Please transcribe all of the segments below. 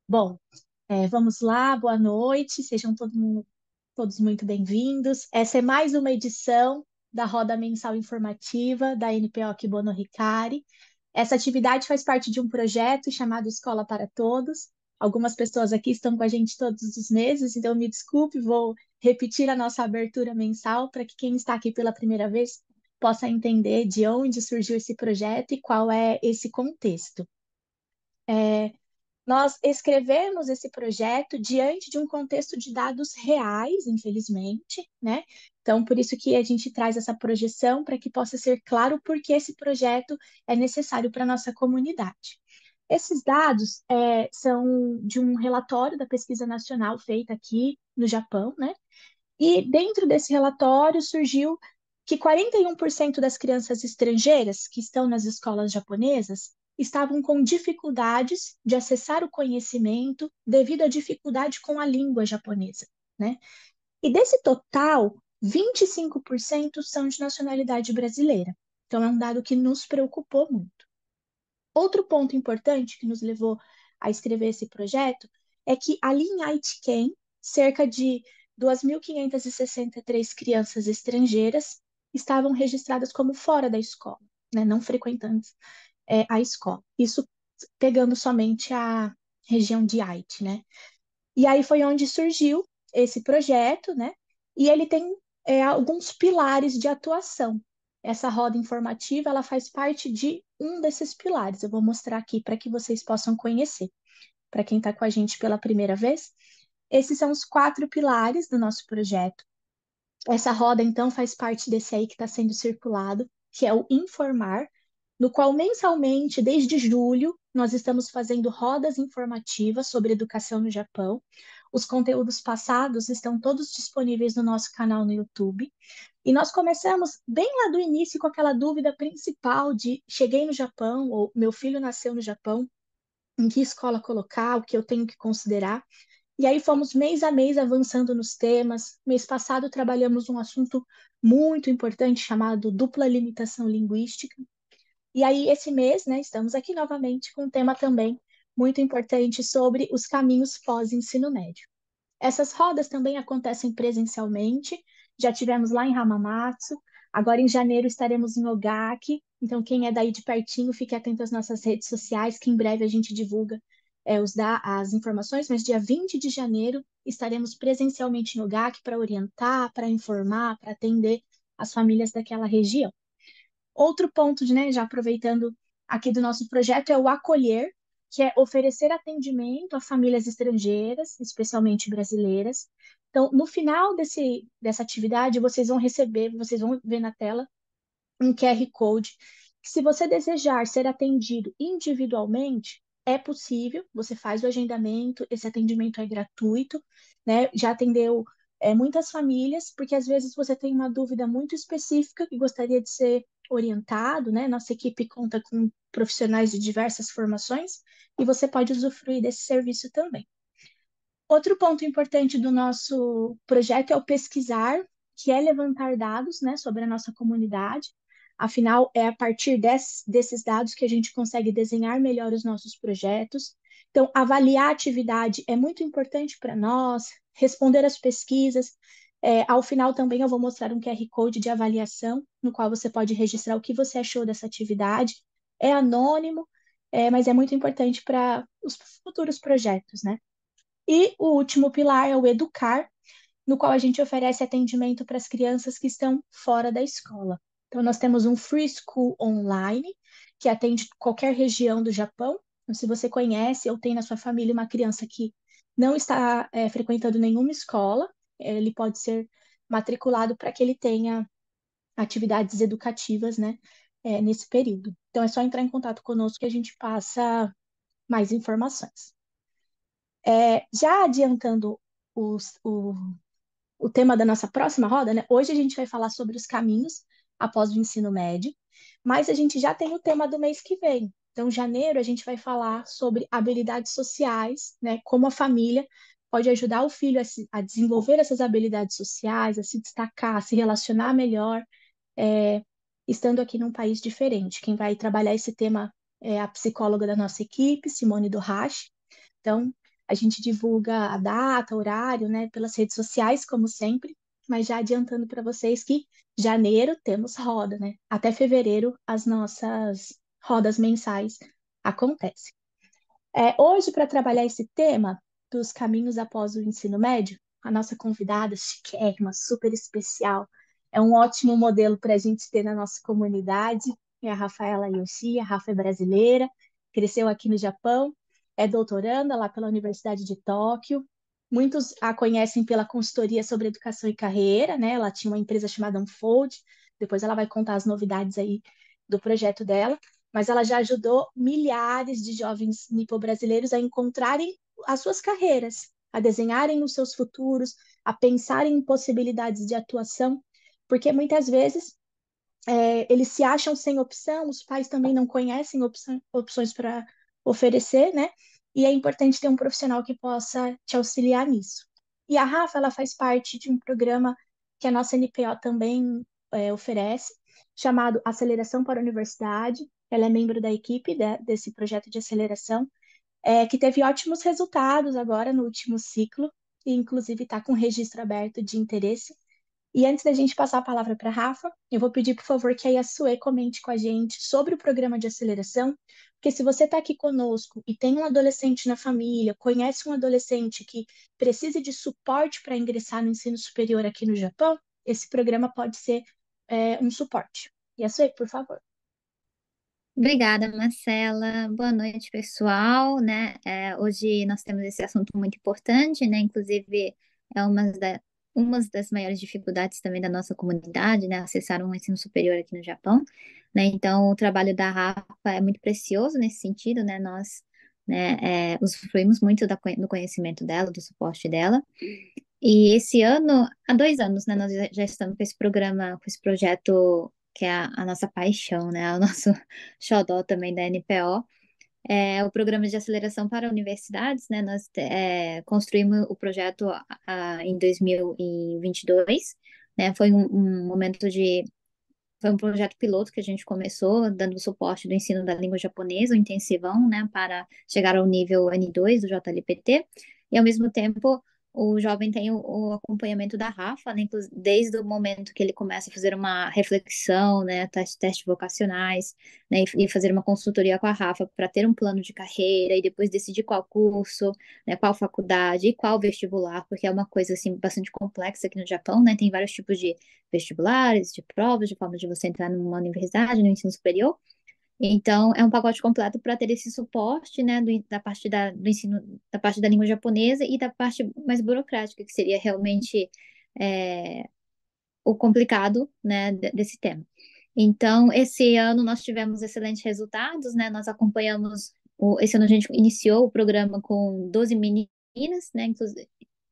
Bom, vamos lá, boa noite, sejam todos muito bem-vindos. Essa é mais uma edição da Roda Mensal Informativa da NPO Bono Ricari. Essa atividade faz parte de um projeto chamado Escola para Todos. Algumas pessoas aqui estão com a gente todos os meses, então me desculpe, vou repetir a nossa abertura mensal para que quem está aqui pela primeira vez possa entender de onde surgiu esse projeto e qual é esse contexto. Nós escrevemos esse projeto diante de um contexto de dados reais, infelizmente, né? Então, por isso que a gente traz essa projeção para que possa ser claro por que esse projeto é necessário para a nossa comunidade. Esses dados são de um relatório da pesquisa nacional feita aqui no Japão, né? E dentro desse relatório surgiu que 41% das crianças estrangeiras que estão nas escolas japonesas estavam com dificuldades de acessar o conhecimento devido à dificuldade com a língua japonesa, né? E desse total, 25% são de nacionalidade brasileira. Então, é um dado que nos preocupou muito. Outro ponto importante que nos levou a escrever esse projeto é que ali em Aitken, cerca de 2.563 crianças estrangeiras estavam registradas como fora da escola, né, não frequentando a escola. Isso pegando somente a região de Haiti, né? E aí foi onde surgiu esse projeto, né? E ele tem alguns pilares de atuação. Essa roda informativa, ela faz parte de um desses pilares. Eu vou mostrar aqui para que vocês possam conhecer. Para quem está com a gente pela primeira vez, esses são os 4 pilares do nosso projeto. Essa roda, então, faz parte desse aí que está sendo circulado, que é o Informar, no qual mensalmente, desde julho, nós estamos fazendo rodas informativas sobre educação no Japão. Os conteúdos passados estão todos disponíveis no nosso canal no YouTube. E nós começamos bem lá do início com aquela dúvida principal de cheguei no Japão, ou meu filho nasceu no Japão, em que escola colocar, o que eu tenho que considerar. E aí fomos mês a mês avançando nos temas. Mês passado trabalhamos um assunto muito importante chamado dupla limitação linguística. E aí esse mês, né, estamos aqui novamente com um tema também muito importante sobre os caminhos pós-ensino médio. Essas rodas também acontecem presencialmente. Já tivemos lá em Hamamatsu. Agora em janeiro estaremos em Ogaki. Então quem é daí de pertinho, fique atento às nossas redes sociais, que em breve a gente divulga as informações, mas dia 20 de janeiro estaremos presencialmente em Ogaki para orientar, para informar, para atender as famílias daquela região. Outro ponto, né, já aproveitando aqui do nosso projeto, é o acolher, que é oferecer atendimento a famílias estrangeiras, especialmente brasileiras. Então, no final dessa atividade, vocês vão ver na tela um QR Code, que se você desejar ser atendido individualmente, é possível, você faz o agendamento, esse atendimento é gratuito, né? Já atendeu muitas famílias, porque às vezes você tem uma dúvida muito específica que gostaria de ser orientado, né? Nossa equipe conta com profissionais de diversas formações e você pode usufruir desse serviço também. Outro ponto importante do nosso projeto é o pesquisar, que é levantar dados, né, sobre a nossa comunidade. Afinal, é a partir desses dados que a gente consegue desenhar melhor os nossos projetos. Então, avaliar a atividade é muito importante para nós, responder as pesquisas. Ao final, também eu vou mostrar um QR Code de avaliação, no qual você pode registrar o que você achou dessa atividade. É anônimo, mas é muito importante para os futuros projetos, né? E o último pilar é o educar, no qual a gente oferece atendimento para as crianças que estão fora da escola. Então, nós temos um Free School Online, que atende qualquer região do Japão. Então, se você conhece ou tem na sua família uma criança que não está frequentando nenhuma escola, ele pode ser matriculado para que ele tenha atividades educativas, né, nesse período. Então, é só entrar em contato conosco que a gente passa mais informações. Já adiantando os- o, o tema da nossa próxima roda, né? Hoje a gente vai falar sobre os caminhos após o ensino médio, mas a gente já tem o tema do mês que vem. Então, em janeiro, a gente vai falar sobre habilidades sociais, né? Como a família pode ajudar o filho a desenvolver essas habilidades sociais, a se destacar, a se relacionar melhor, é, estando aqui num país diferente. Quem vai trabalhar esse tema é a psicóloga da nossa equipe, Simone do Hash. Então, a gente divulga a data, horário, né, pelas redes sociais, como sempre, mas já adiantando para vocês que janeiro temos roda, né? Até fevereiro as nossas rodas mensais acontecem. Hoje, para trabalhar esse tema dos caminhos após o ensino médio, a nossa convidada chiquérrima, super especial, é um ótimo modelo para a gente ter na nossa comunidade. É a Rafaela Yoshi, a Rafa é brasileira, cresceu aqui no Japão, é doutoranda lá pela Universidade de Tóquio. Muitos a conhecem pela consultoria sobre educação e carreira, né? Ela tinha uma empresa chamada Unfold, depois ela vai contar as novidades aí do projeto dela, mas ela já ajudou milhares de jovens nipo-brasileiros a encontrarem as suas carreiras, a desenharem os seus futuros, a pensarem em possibilidades de atuação, porque muitas vezes eles se acham sem opção, os pais também não conhecem opções para oferecer, né? E é importante ter um profissional que possa te auxiliar nisso. E a Rafa, ela faz parte de um programa que a nossa NPO também oferece, chamado Aceleração para a Universidade. Ela é membro da equipe desse projeto de aceleração, que teve ótimos resultados agora no último ciclo, e inclusive está com registro aberto de interesse. E antes da gente passar a palavra para a Rafa, eu vou pedir, por favor, que a Yasue comente com a gente sobre o programa de aceleração, porque se você está aqui conosco e tem um adolescente na família, conhece um adolescente que precisa de suporte para ingressar no ensino superior aqui no Japão, esse programa pode ser um suporte. Yasue, por favor. Obrigada, Marcela. Boa noite, pessoal, né? Hoje nós temos esse assunto muito importante, né? Inclusive, é uma das maiores dificuldades também da nossa comunidade, né? Acessar um ensino superior aqui no Japão, né? Então, o trabalho da Rafa é muito precioso nesse sentido, né? Nós, né, usufruímos muito do conhecimento dela, do suporte dela. E esse ano, há 2 anos, né, nós já estamos com esse programa, com esse projeto que é a nossa paixão, né, o nosso xodó também da NPO, é o programa de aceleração para universidades, né, nós construímos o projeto em 2022, né, foi um projeto piloto que a gente começou, dando suporte do ensino da língua japonesa, o intensivão, né, para chegar ao nível N2 do JLPT, e ao mesmo tempo o jovem tem o acompanhamento da Rafa, né, desde o momento que ele começa a fazer uma reflexão, né, testes vocacionais, né, e fazer uma consultoria com a Rafa para ter um plano de carreira e depois decidir qual curso, né, qual faculdade e qual vestibular, porque é uma coisa assim bastante complexa aqui no Japão, né, tem vários tipos de vestibulares, de provas, de forma de você entrar numa universidade, no ensino superior. Então, é um pacote completo para ter esse suporte, né, da parte do ensino, da parte da língua japonesa e da parte mais burocrática, que seria realmente é, o complicado, né, desse tema. Então, esse ano nós tivemos excelentes resultados, né, nós acompanhamos, esse ano a gente iniciou o programa com 12 meninas, né, inclusive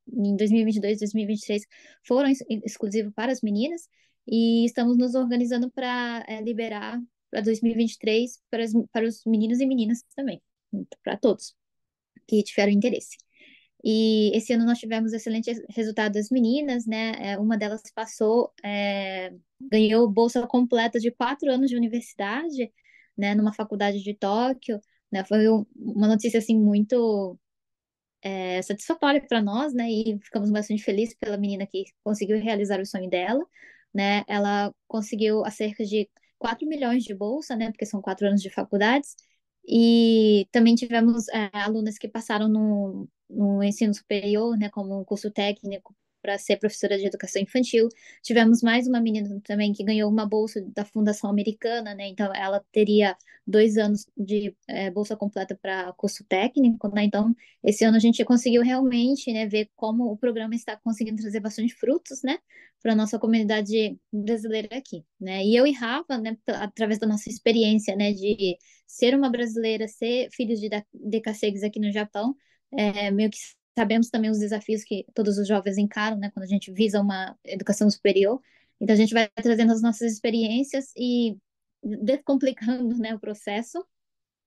em 2022, 2023 foram exclusivos para as meninas e estamos nos organizando para liberar para 2023 para os meninos e meninas também, para todos que tiveram interesse. E esse ano nós tivemos excelentes resultados das meninas, né? Uma delas ganhou bolsa completa de 4 anos de universidade, né? Numa faculdade de Tóquio, né? Foi uma notícia assim muito satisfatória para nós, né? E ficamos bastante felizes pela menina que conseguiu realizar o sonho dela, né? Ela conseguiu a cerca de 4 milhões de bolsa, né? Porque são 4 anos de faculdades. E também tivemos alunas que passaram no ensino superior, né? Como um curso técnico para ser professora de educação infantil. Tivemos mais uma menina também que ganhou uma bolsa da Fundação Americana, né? Então ela teria 2 anos de bolsa completa para curso técnico, né? Então esse ano a gente conseguiu realmente, né, ver como o programa está conseguindo trazer bastante frutos, né, para a nossa comunidade brasileira aqui, né? E eu e Rafa, né, através da nossa experiência, né, de ser uma brasileira, ser filhos de decassegues aqui no Japão, meio que sabemos também os desafios que todos os jovens encaram, né, quando a gente visa uma educação superior. Então a gente vai trazendo as nossas experiências e descomplicando, né, o processo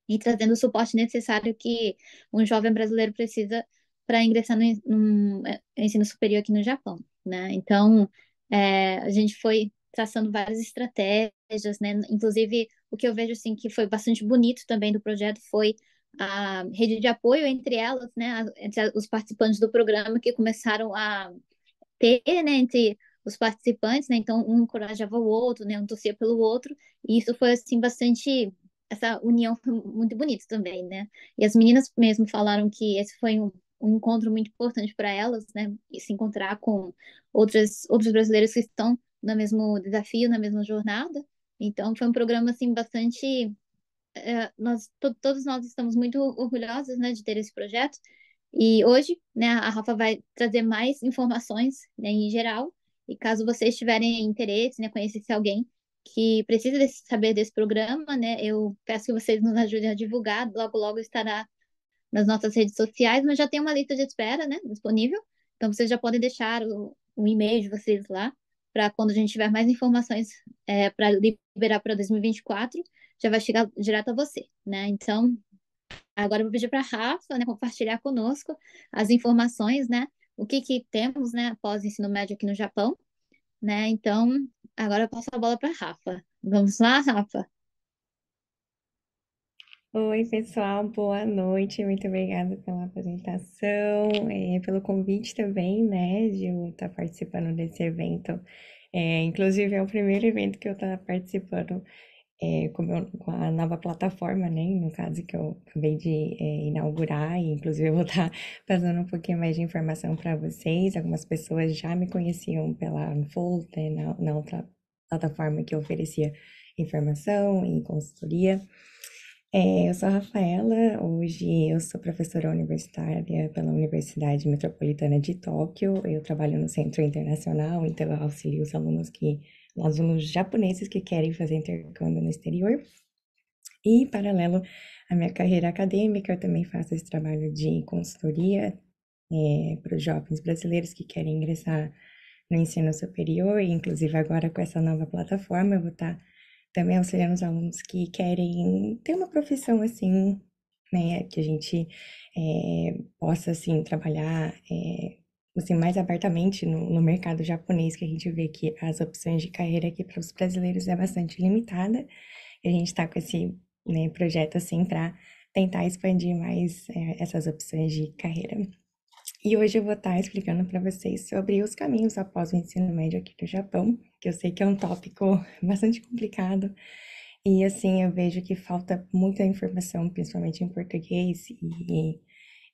e trazendo o suporte necessário que um jovem brasileiro precisa para ingressar no ensino superior aqui no Japão, né? Então, a gente foi traçando várias estratégias, né? Inclusive, o que eu vejo assim que foi bastante bonito também do projeto foi a rede de apoio entre elas, né? Entre os participantes do programa que começaram a ter, né? Entre os participantes, né? Então, um encorajava o outro, né? Um torcia pelo outro. E isso foi, assim, bastante... Essa união foi muito bonita também, né? E as meninas mesmo falaram que esse foi um encontro muito importante para elas, né? E se encontrar com outros brasileiros que estão no mesmo desafio, na mesma jornada. Então, foi um programa, assim, bastante... todos nós estamos muito orgulhosos, né, de ter esse projeto. E hoje, né, a Rafa vai trazer mais informações, né, em geral. E caso vocês tiverem interesse, né, conhecer alguém que precisa saber desse programa, né, eu peço que vocês nos ajudem a divulgar. Logo, logo estará nas nossas redes sociais, mas já tem uma lista de espera, né, disponível. Então, vocês já podem deixar o e-mail de vocês lá, para quando a gente tiver mais informações para liberar para 2024, já vai chegar direto a você, né? Então, agora eu vou pedir para a Rafa, né, compartilhar conosco as informações, né? O que que temos, né, após o ensino médio aqui no Japão, né? Então, agora eu passo a bola para a Rafa. Vamos lá, Rafa? Oi, pessoal, boa noite. Muito obrigada pela apresentação, pelo convite também, né, de eu estar participando desse evento. Inclusive, é o primeiro evento que eu estou participando com a nova plataforma, né, no caso que eu acabei de inaugurar, e inclusive eu vou estar passando um pouquinho mais de informação para vocês. Algumas pessoas já me conheciam pela Unfold, né, na outra plataforma que eu oferecia informação e consultoria. Eu sou a Rafaela, hoje eu sou professora universitária pela Universidade Metropolitana de Tóquio. Eu trabalho no Centro Internacional, então eu auxilio os alunos japoneses que querem fazer intercâmbio no exterior. E, paralelo à minha carreira acadêmica, eu também faço esse trabalho de consultoria para os jovens brasileiros que querem ingressar no ensino superior, e inclusive agora com essa nova plataforma eu vou estar também auxiliando os alunos que querem ter uma profissão assim, né, que a gente possa assim trabalhar assim mais abertamente no mercado japonês, que a gente vê que as opções de carreira aqui para os brasileiros é bastante limitada. E a gente está com esse, né, projeto assim para tentar expandir mais essas opções de carreira. E hoje eu vou estar explicando para vocês sobre os caminhos após o ensino médio aqui no Japão, que eu sei que é um tópico bastante complicado. E assim, eu vejo que falta muita informação, principalmente em português. E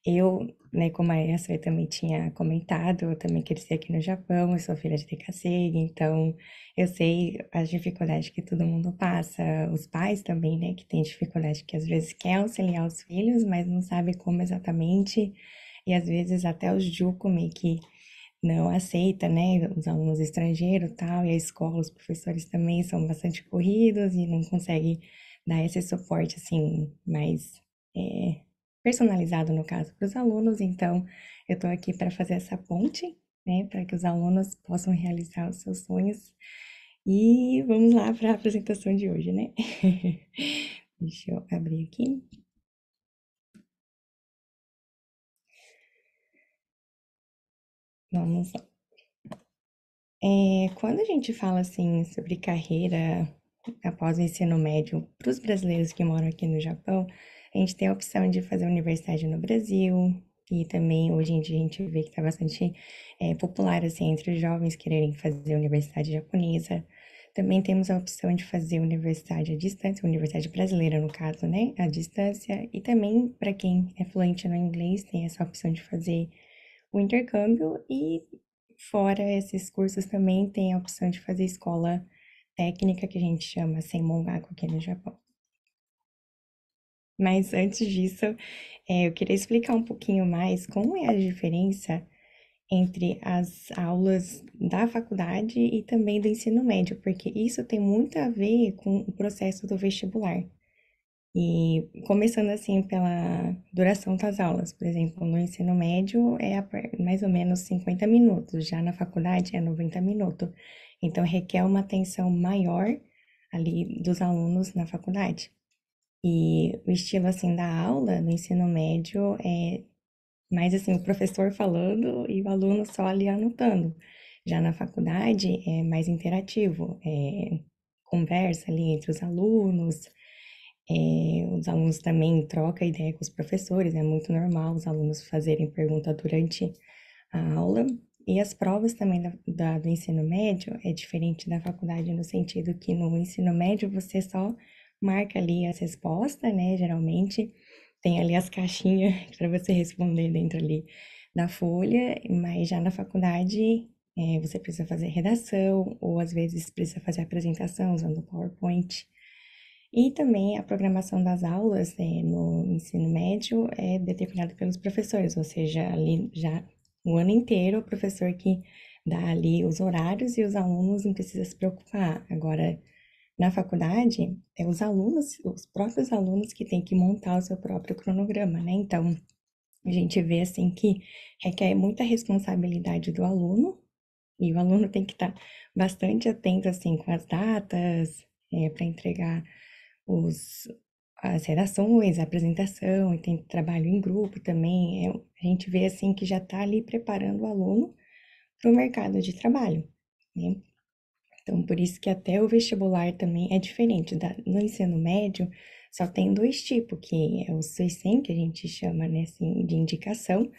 eu, né, como a Essa eu também tinha comentado, eu também cresci aqui no Japão, eu sou filha de Tekasegi, então eu sei as dificuldades que todo mundo passa, os pais também, né, que têm dificuldade, que às vezes quer auxiliar os filhos, mas não sabe como exatamente, e às vezes até os Juku meio que não aceita, né, os alunos estrangeiros e tal, e a escola, os professores também são bastante corridos e não conseguem dar esse suporte, assim, mais personalizado, no caso, para os alunos. Então, eu estou aqui para fazer essa ponte, né, para que os alunos possam realizar os seus sonhos. E vamos lá para a apresentação de hoje, né? Deixa eu abrir aqui. Vamos lá. Quando a gente fala assim sobre carreira após o ensino médio para os brasileiros que moram aqui no Japão, a gente tem a opção de fazer universidade no Brasil, e também hoje em dia a gente vê que está bastante popular assim entre os jovens quererem fazer universidade japonesa. Também temos a opção de fazer universidade à distância, universidade brasileira no caso, né, à distância, e também para quem é fluente no inglês tem essa opção de fazer o intercâmbio. E fora esses cursos também tem a opção de fazer escola técnica, que a gente chama Senmongaku aqui no Japão. Mas antes disso, eu queria explicar um pouquinho mais como é a diferença entre as aulas da faculdade e também do ensino médio, porque isso tem muito a ver com o processo do vestibular. E começando assim pela duração das aulas, por exemplo, no ensino médio é mais ou menos 50 minutos, já na faculdade é 90 minutos. Então requer uma atenção maior ali dos alunos na faculdade. E o estilo assim da aula no ensino médio é mais assim o professor falando e o aluno só ali anotando. Já na faculdade é mais interativo, conversa ali entre os alunos também trocam ideia com os professores, é muito normal os alunos fazerem pergunta durante a aula. E as provas também do ensino médio é diferente da faculdade no sentido que no ensino médio você só marca ali as respostas, né? Geralmente tem ali as caixinhas para você responder dentro ali da folha, mas já na faculdade você precisa fazer redação ou às vezes precisa fazer apresentação usando o PowerPoint. E também a programação das aulas no ensino médio é determinada pelos professores, ou seja, ali já o ano inteiro o professor que dá ali os horários e os alunos não precisam se preocupar. Agora, na faculdade, é os alunos, os próprios alunos que têm que montar o seu próprio cronograma, né? Então, a gente vê assim que requer muita responsabilidade do aluno, e o aluno tem que estar bastante atento assim com as datas, para entregar os, as redações, a apresentação, e tem trabalho em grupo também. A gente vê assim que já está ali preparando o aluno para o mercado de trabalho, né? Então, por isso que até o vestibular também é diferente. No ensino médio, só tem dois tipos, que é o SESCEM, que a gente chama, né, assim, de indicação,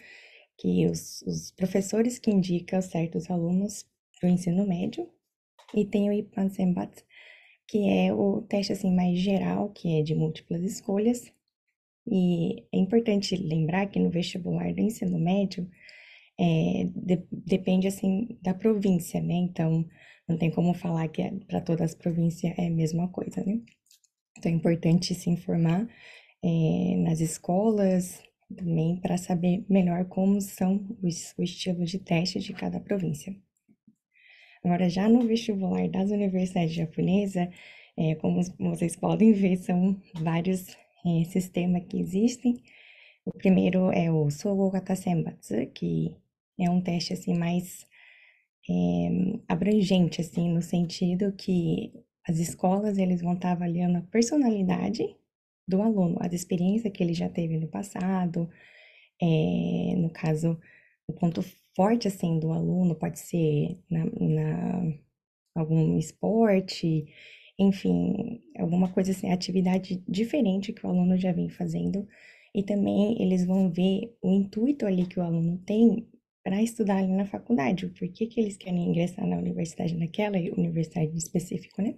que os professores que indicam certos alunos para o ensino médio, e tem o IPAN-SEMBAT, que é o teste assim mais geral, que é de múltiplas escolhas. E é importante lembrar que no vestibular do ensino médio depende assim da província, né? Então não tem como falar que para todas as províncias é a mesma coisa, né? Então é importante se informar nas escolas também para saber melhor como são o estilo de teste de cada província. Agora, já no vestibular das universidades japonesas, como vocês podem ver, são vários sistemas que existem. O primeiro é o Sogo Gata Senbatsu, que é um teste assim mais abrangente, assim, no sentido que as escolas eles vão estar avaliando a personalidade do aluno, as experiências que ele já teve no passado, no caso, o ponto forte, assim, do aluno pode ser algum esporte, enfim, alguma coisa assim, atividade diferente que o aluno já vem fazendo. E também eles vão ver o intuito ali que o aluno tem para estudar ali na faculdade, o porquê que eles querem ingressar na universidade, naquela universidade específica, né?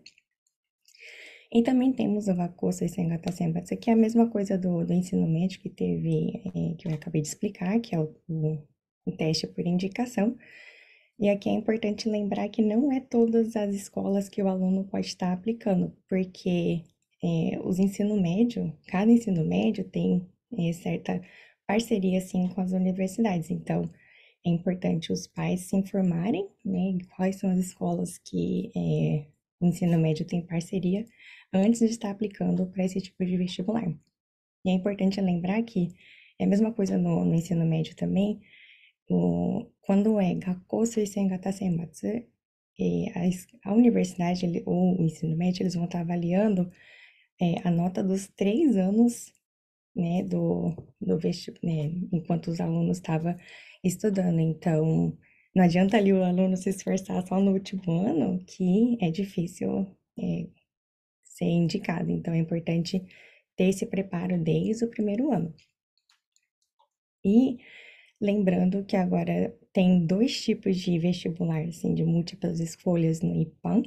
E também temos o Vacosa e Sengata Senbatsu, que é a mesma coisa do ensino médio que teve, que eu acabei de explicar, que é o teste por indicação. E aqui é importante lembrar que não é todas as escolas que o aluno pode estar aplicando, porque os ensino médio, cada ensino médio tem certa parceria, assim, com as universidades. Então, é importante os pais se informarem, né, quais são as escolas que o ensino médio tem parceria, antes de estar aplicando para esse tipo de vestibular. E é importante lembrar que é a mesma coisa no ensino médio também, quando é Gakkō Suisengata Senbatsu, a universidade ou o ensino médio, eles vão estar avaliando a nota dos 3 anos, né, né, enquanto os alunos estavam estudando. Então, não adianta ali o aluno se esforçar só no último ano, que é difícil ser indicado. Então, é importante ter esse preparo desde o primeiro ano. E lembrando que agora tem dois tipos de vestibular, assim, de múltiplas escolhas no IPAM.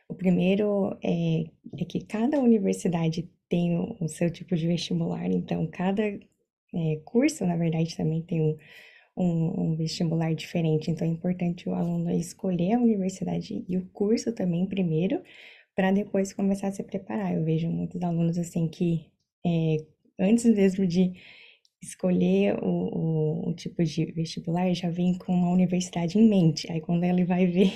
O primeiro é que cada universidade tem o seu tipo de vestibular, então cada curso, na verdade, também tem um vestibular diferente. Então é importante o aluno escolher a universidade e o curso também primeiro, para depois começar a se preparar. Eu vejo muitos alunos assim que antes mesmo de escolher o tipo de vestibular, já vem com uma universidade em mente. Aí quando ele vai ver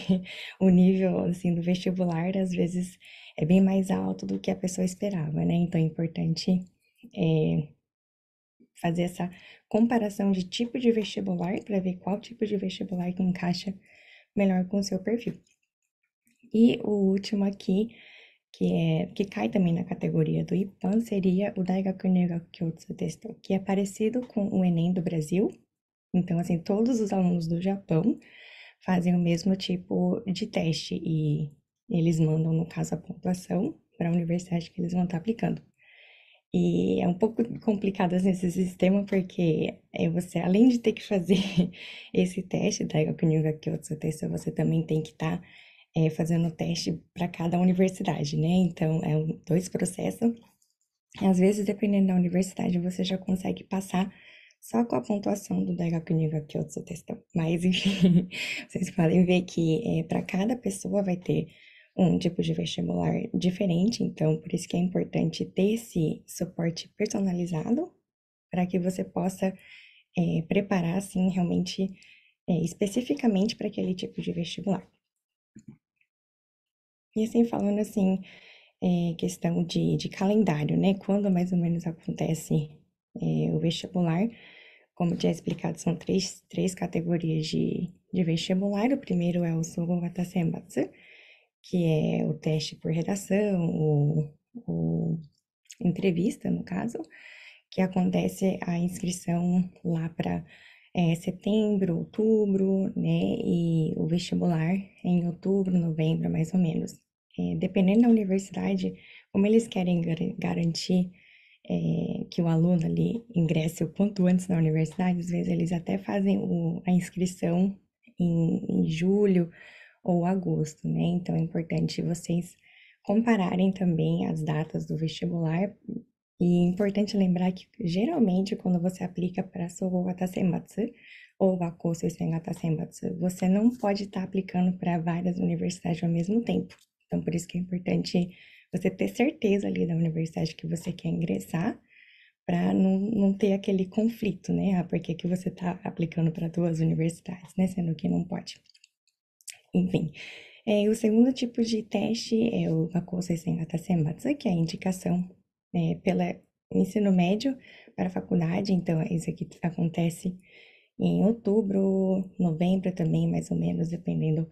o nível assim do vestibular, às vezes é bem mais alto do que a pessoa esperava, né? Então é importante fazer essa comparação de tipo de vestibular para ver qual tipo de vestibular que encaixa melhor com o seu perfil. E o último aqui, que cai também na categoria do IPAN, seria o Daigaku Nirgaku Kyōtsu Testo, que é parecido com o Enem do Brasil. Então, assim, todos os alunos do Japão fazem o mesmo tipo de teste e eles mandam, no caso, a pontuação para a universidade que eles vão estar aplicando. E é um pouco complicado assim, esse sistema, porque você, além de ter que fazer esse teste da Gakunyuga Kyotsu Test, você também tem que estar fazendo teste para cada universidade, né? Então, dois processos. Às vezes, dependendo da universidade, você já consegue passar só com a pontuação do Daigaku Niga Kyotsu Testão. Mas, enfim, vocês podem ver que para cada pessoa vai ter um tipo de vestibular diferente, então por isso que é importante ter esse suporte personalizado para que você possa preparar, assim, realmente, especificamente para aquele tipo de vestibular. E assim, falando assim, questão de calendário, né? Quando mais ou menos acontece o vestibular. Como eu tinha explicado, são três categorias de vestibular. O primeiro é o Sugogata Senbatsu, que é o teste por redação, o entrevista, no caso, que acontece a inscrição lá para setembro, outubro, né? E o vestibular em outubro, novembro, mais ou menos. Dependendo da universidade, como eles querem garantir que o aluno ali ingresse o quanto antes na universidade, às vezes eles até fazem a inscrição em julho ou agosto, né? Então é importante vocês compararem também as datas do vestibular. E é importante lembrar que, geralmente, quando você aplica para Sougata Senbatsu ou Wakousei Sengata Senbatsu, você não pode estar aplicando para várias universidades ao mesmo tempo. Então, por isso que é importante você ter certeza ali da universidade que você quer ingressar, para não ter aquele conflito, né? Ah, por que que você está aplicando para duas universidades, né? Sendo que não pode. Enfim, o segundo tipo de teste é o Wakousei Sengata Senbatsu, que é a indicação pelo ensino médio para a faculdade. Então, isso aqui acontece em outubro, novembro também, mais ou menos, dependendo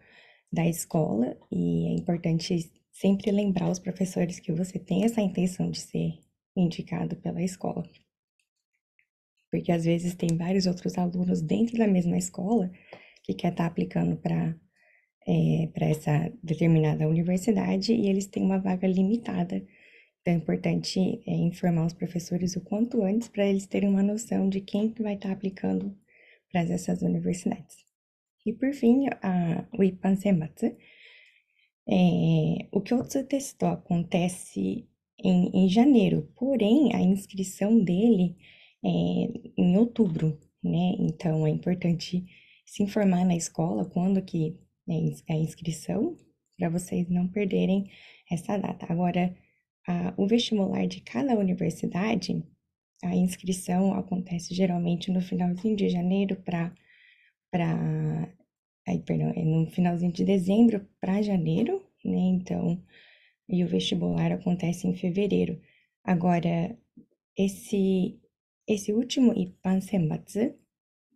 da escola. E é importante sempre lembrar os professores que você tem essa intenção de ser indicado pela escola. Porque às vezes tem vários outros alunos dentro da mesma escola que quer estar aplicando para essa determinada universidade e eles têm uma vaga limitada. Então é importante informar os professores o quanto antes para eles terem uma noção de quem que vai estar aplicando para essas universidades. E por fim, o Ippan Senbatsu. O Kyotsu Testo acontece em janeiro, porém a inscrição dele é em outubro, né? Então é importante se informar na escola quando que é a inscrição, para vocês não perderem essa data. Agora, o vestibular de cada universidade, a inscrição acontece geralmente no finalzinho de janeiro no finalzinho de dezembro para janeiro, né? Então, e o vestibular acontece em fevereiro. Agora, esse último Ippan Senbatsu,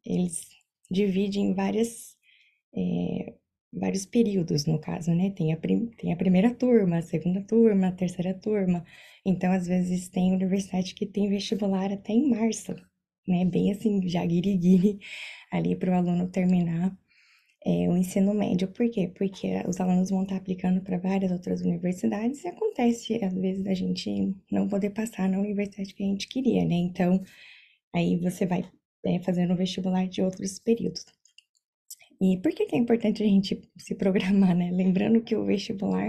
eles dividem em vários períodos, no caso, né? Tem a primeira turma, a segunda turma, a terceira turma. Então, às vezes, tem universidade que tem vestibular até em março, né? Bem assim, já guiriguiri, ali para o aluno terminar o ensino médio. Por quê? Porque os alunos vão estar aplicando para várias outras universidades e acontece, às vezes, a gente não poder passar na universidade que a gente queria, né? Então, aí você vai fazendo o vestibular de outros períodos. E por que que é importante a gente se programar, né? Lembrando que o vestibular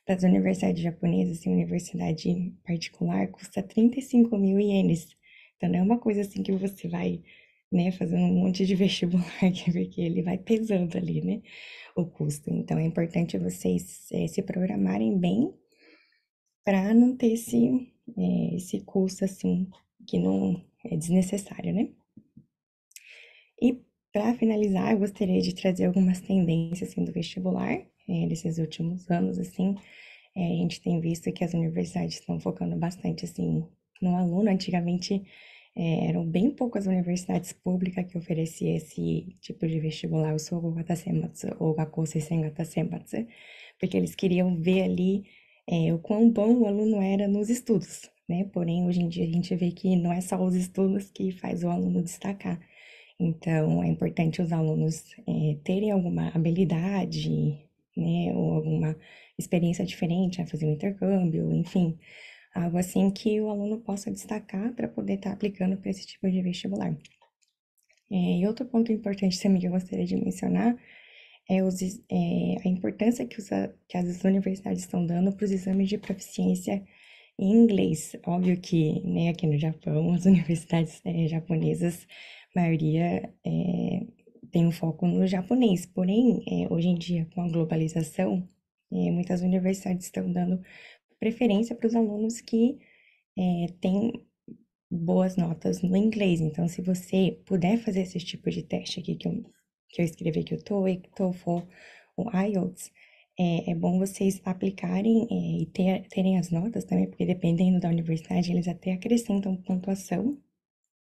das universidades japonesas, assim, universidade particular, custa 35 mil ienes. Então, não é uma coisa assim que você vai, né, fazendo um monte de vestibular, porque ele vai pesando ali, né, o custo. Então, é importante vocês se programarem bem para não ter esse custo, assim, que não é desnecessário, né? E para finalizar, eu gostaria de trazer algumas tendências assim, do vestibular desses últimos anos. Assim, a gente tem visto que as universidades estão focando bastante assim, no aluno. Antigamente, eram bem poucas universidades públicas que ofereciam esse tipo de vestibular, o Sougata Senbatsu ou Gakousei Sengata Senbatsu, porque eles queriam ver ali o quão bom o aluno era nos estudos, né? Porém, hoje em dia a gente vê que não é só os estudos que faz o aluno destacar. Então, é importante os alunos terem alguma habilidade, né, ou alguma experiência diferente a fazer um intercâmbio, enfim, algo assim que o aluno possa destacar para poder estar aplicando para esse tipo de vestibular. E outro ponto importante também que eu gostaria de mencionar a importância que as universidades estão dando para os exames de proficiência em inglês. Óbvio que, né, aqui no Japão, as universidades japonesas, a maioria tem um foco no japonês. Porém, hoje em dia, com a globalização, muitas universidades estão dando preferência para os alunos que têm boas notas no inglês. Então, se você puder fazer esse tipo de teste aqui que eu escrevi aqui, o TOEIC, TOEFL, o IELTS, é bom vocês aplicarem e terem as notas também, porque dependendo da universidade, eles até acrescentam pontuação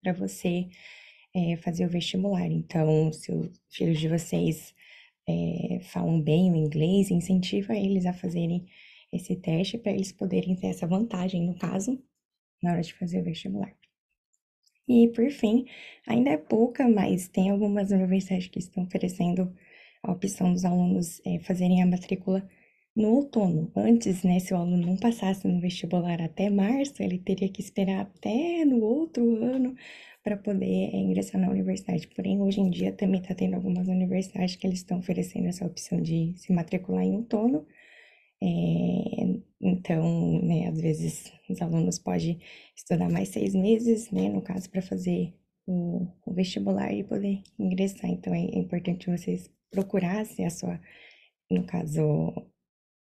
para você fazer o vestibular. Então, se os filhos de vocês falam bem o inglês, incentiva eles a fazerem esse teste para eles poderem ter essa vantagem, no caso, na hora de fazer o vestibular. E, por fim, ainda é pouca, mas tem algumas universidades que estão oferecendo a opção dos alunos fazerem a matrícula no outono. Antes, né, se o aluno não passasse no vestibular até março, ele teria que esperar até no outro ano para poder ingressar na universidade. Porém, hoje em dia também está tendo algumas universidades que eles estão oferecendo essa opção de se matricular em outono. Então, né, às vezes os alunos podem estudar mais 6 meses, né, no caso, para fazer o vestibular e poder ingressar. Então, é importante vocês procurar se a sua, no caso,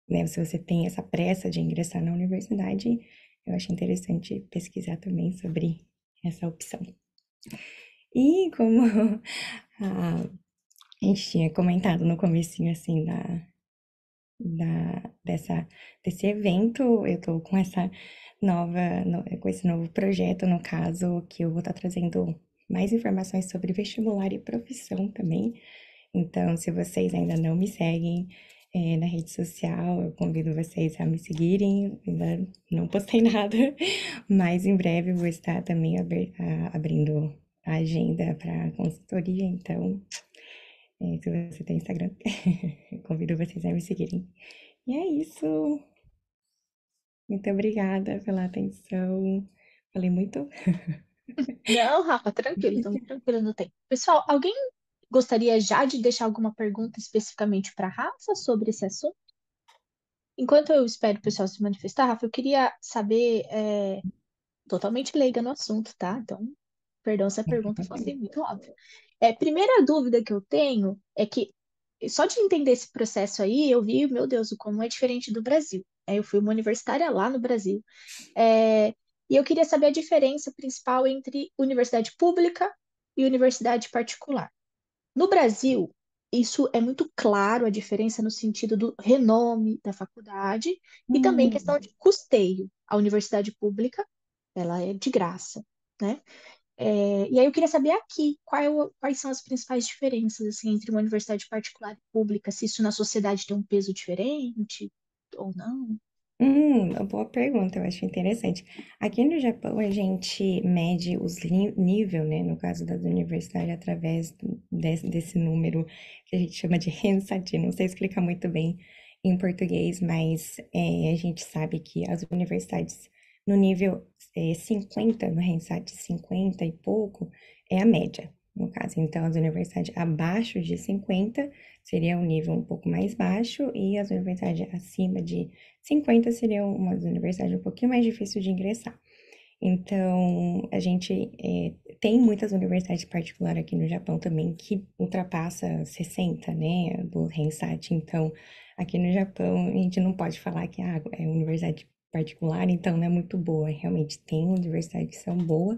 né, se você tem essa pressa de ingressar na universidade, eu acho interessante pesquisar também sobre essa opção. E como a gente tinha comentado no comecinho, assim, desse evento, eu tô com com esse novo projeto, no caso, que eu vou estar trazendo mais informações sobre vestibular e profissão também. Então, se vocês ainda não me seguem na rede social, eu convido vocês a me seguirem. Ainda não postei nada, mas em breve eu vou estar também abrindo a agenda para consultoria. Então, se você tem Instagram, eu convido vocês a me seguirem. E é isso. Muito obrigada pela atenção. Falei muito? Não, Rafa, tranquilo, estamos tranquilos no tempo. Pessoal, alguém gostaria já de deixar alguma pergunta especificamente para a Rafa sobre esse assunto? Enquanto eu espero o pessoal se manifestar, Rafa, eu queria saber, totalmente leiga no assunto, tá? Então, perdão se a pergunta fosse muito óbvia. Primeira dúvida que eu tenho é que, só de entender esse processo aí, eu vi, meu Deus, o como é diferente do Brasil. Eu fui uma universitária lá no Brasil. É, e eu queria saber a diferença principal entre universidade pública e universidade particular. No Brasil, isso é muito claro, a diferença no sentido do renome da faculdade e também Hum, questão de custeio. A universidade pública, ela é de graça, né? E aí eu queria saber aqui quais são as principais diferenças assim, entre uma universidade particular e pública, se isso na sociedade tem um peso diferente ou não. uma boa pergunta, eu acho interessante. Aqui no Japão, a gente mede os nível, né, no caso das universidades, através desse número que a gente chama de Rensati. Não sei explicar muito bem em português, mas a gente sabe que as universidades no nível 50, no Rensati 50 e pouco, é a média, no caso. Então, as universidades abaixo de 50 seria um nível um pouco mais baixo, e as universidades acima de 50 seria uma universidade um pouquinho mais difícil de ingressar. Então, a gente tem muitas universidades particulares aqui no Japão também que ultrapassa 60, né, do Rensat. Então, aqui no Japão, a gente não pode falar que é universidade particular, então não é muito boa. Realmente tem universidades que são boas,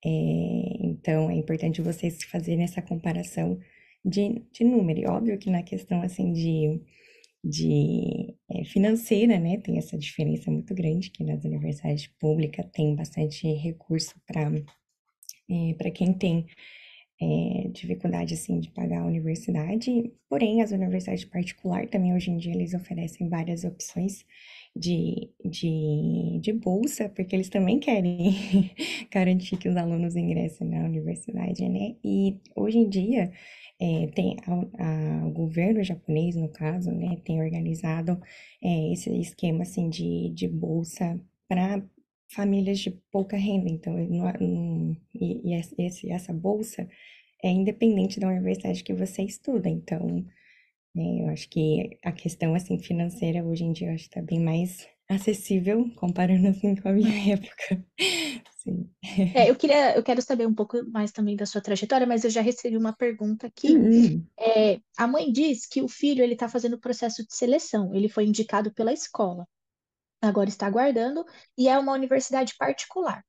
então é importante vocês fazerem essa comparação de número. E óbvio que na questão, assim, de financeira, né? Tem essa diferença muito grande, que nas universidades públicas tem bastante recurso para quem tem dificuldade, assim, de pagar a universidade. Porém, as universidades particulares também, hoje em dia, eles oferecem várias opções. de bolsa, porque eles também querem garantir que os alunos ingressem na universidade, né? E hoje em dia, o governo japonês, no caso, né, tem organizado esse esquema, assim, de bolsa para famílias de pouca renda. Então, essa bolsa é independente da universidade que você estuda. Então, né, eu acho que a questão, assim, financeira hoje em dia, eu acho que tá bem mais acessível, comparando, assim, com a minha época. Sim. Eu quero saber um pouco mais também da sua trajetória, mas eu já recebi uma pergunta aqui. Hum, A mãe diz que o filho ele está fazendo o processo de seleção. Ele foi indicado pela escola, agora está aguardando e é uma universidade particular.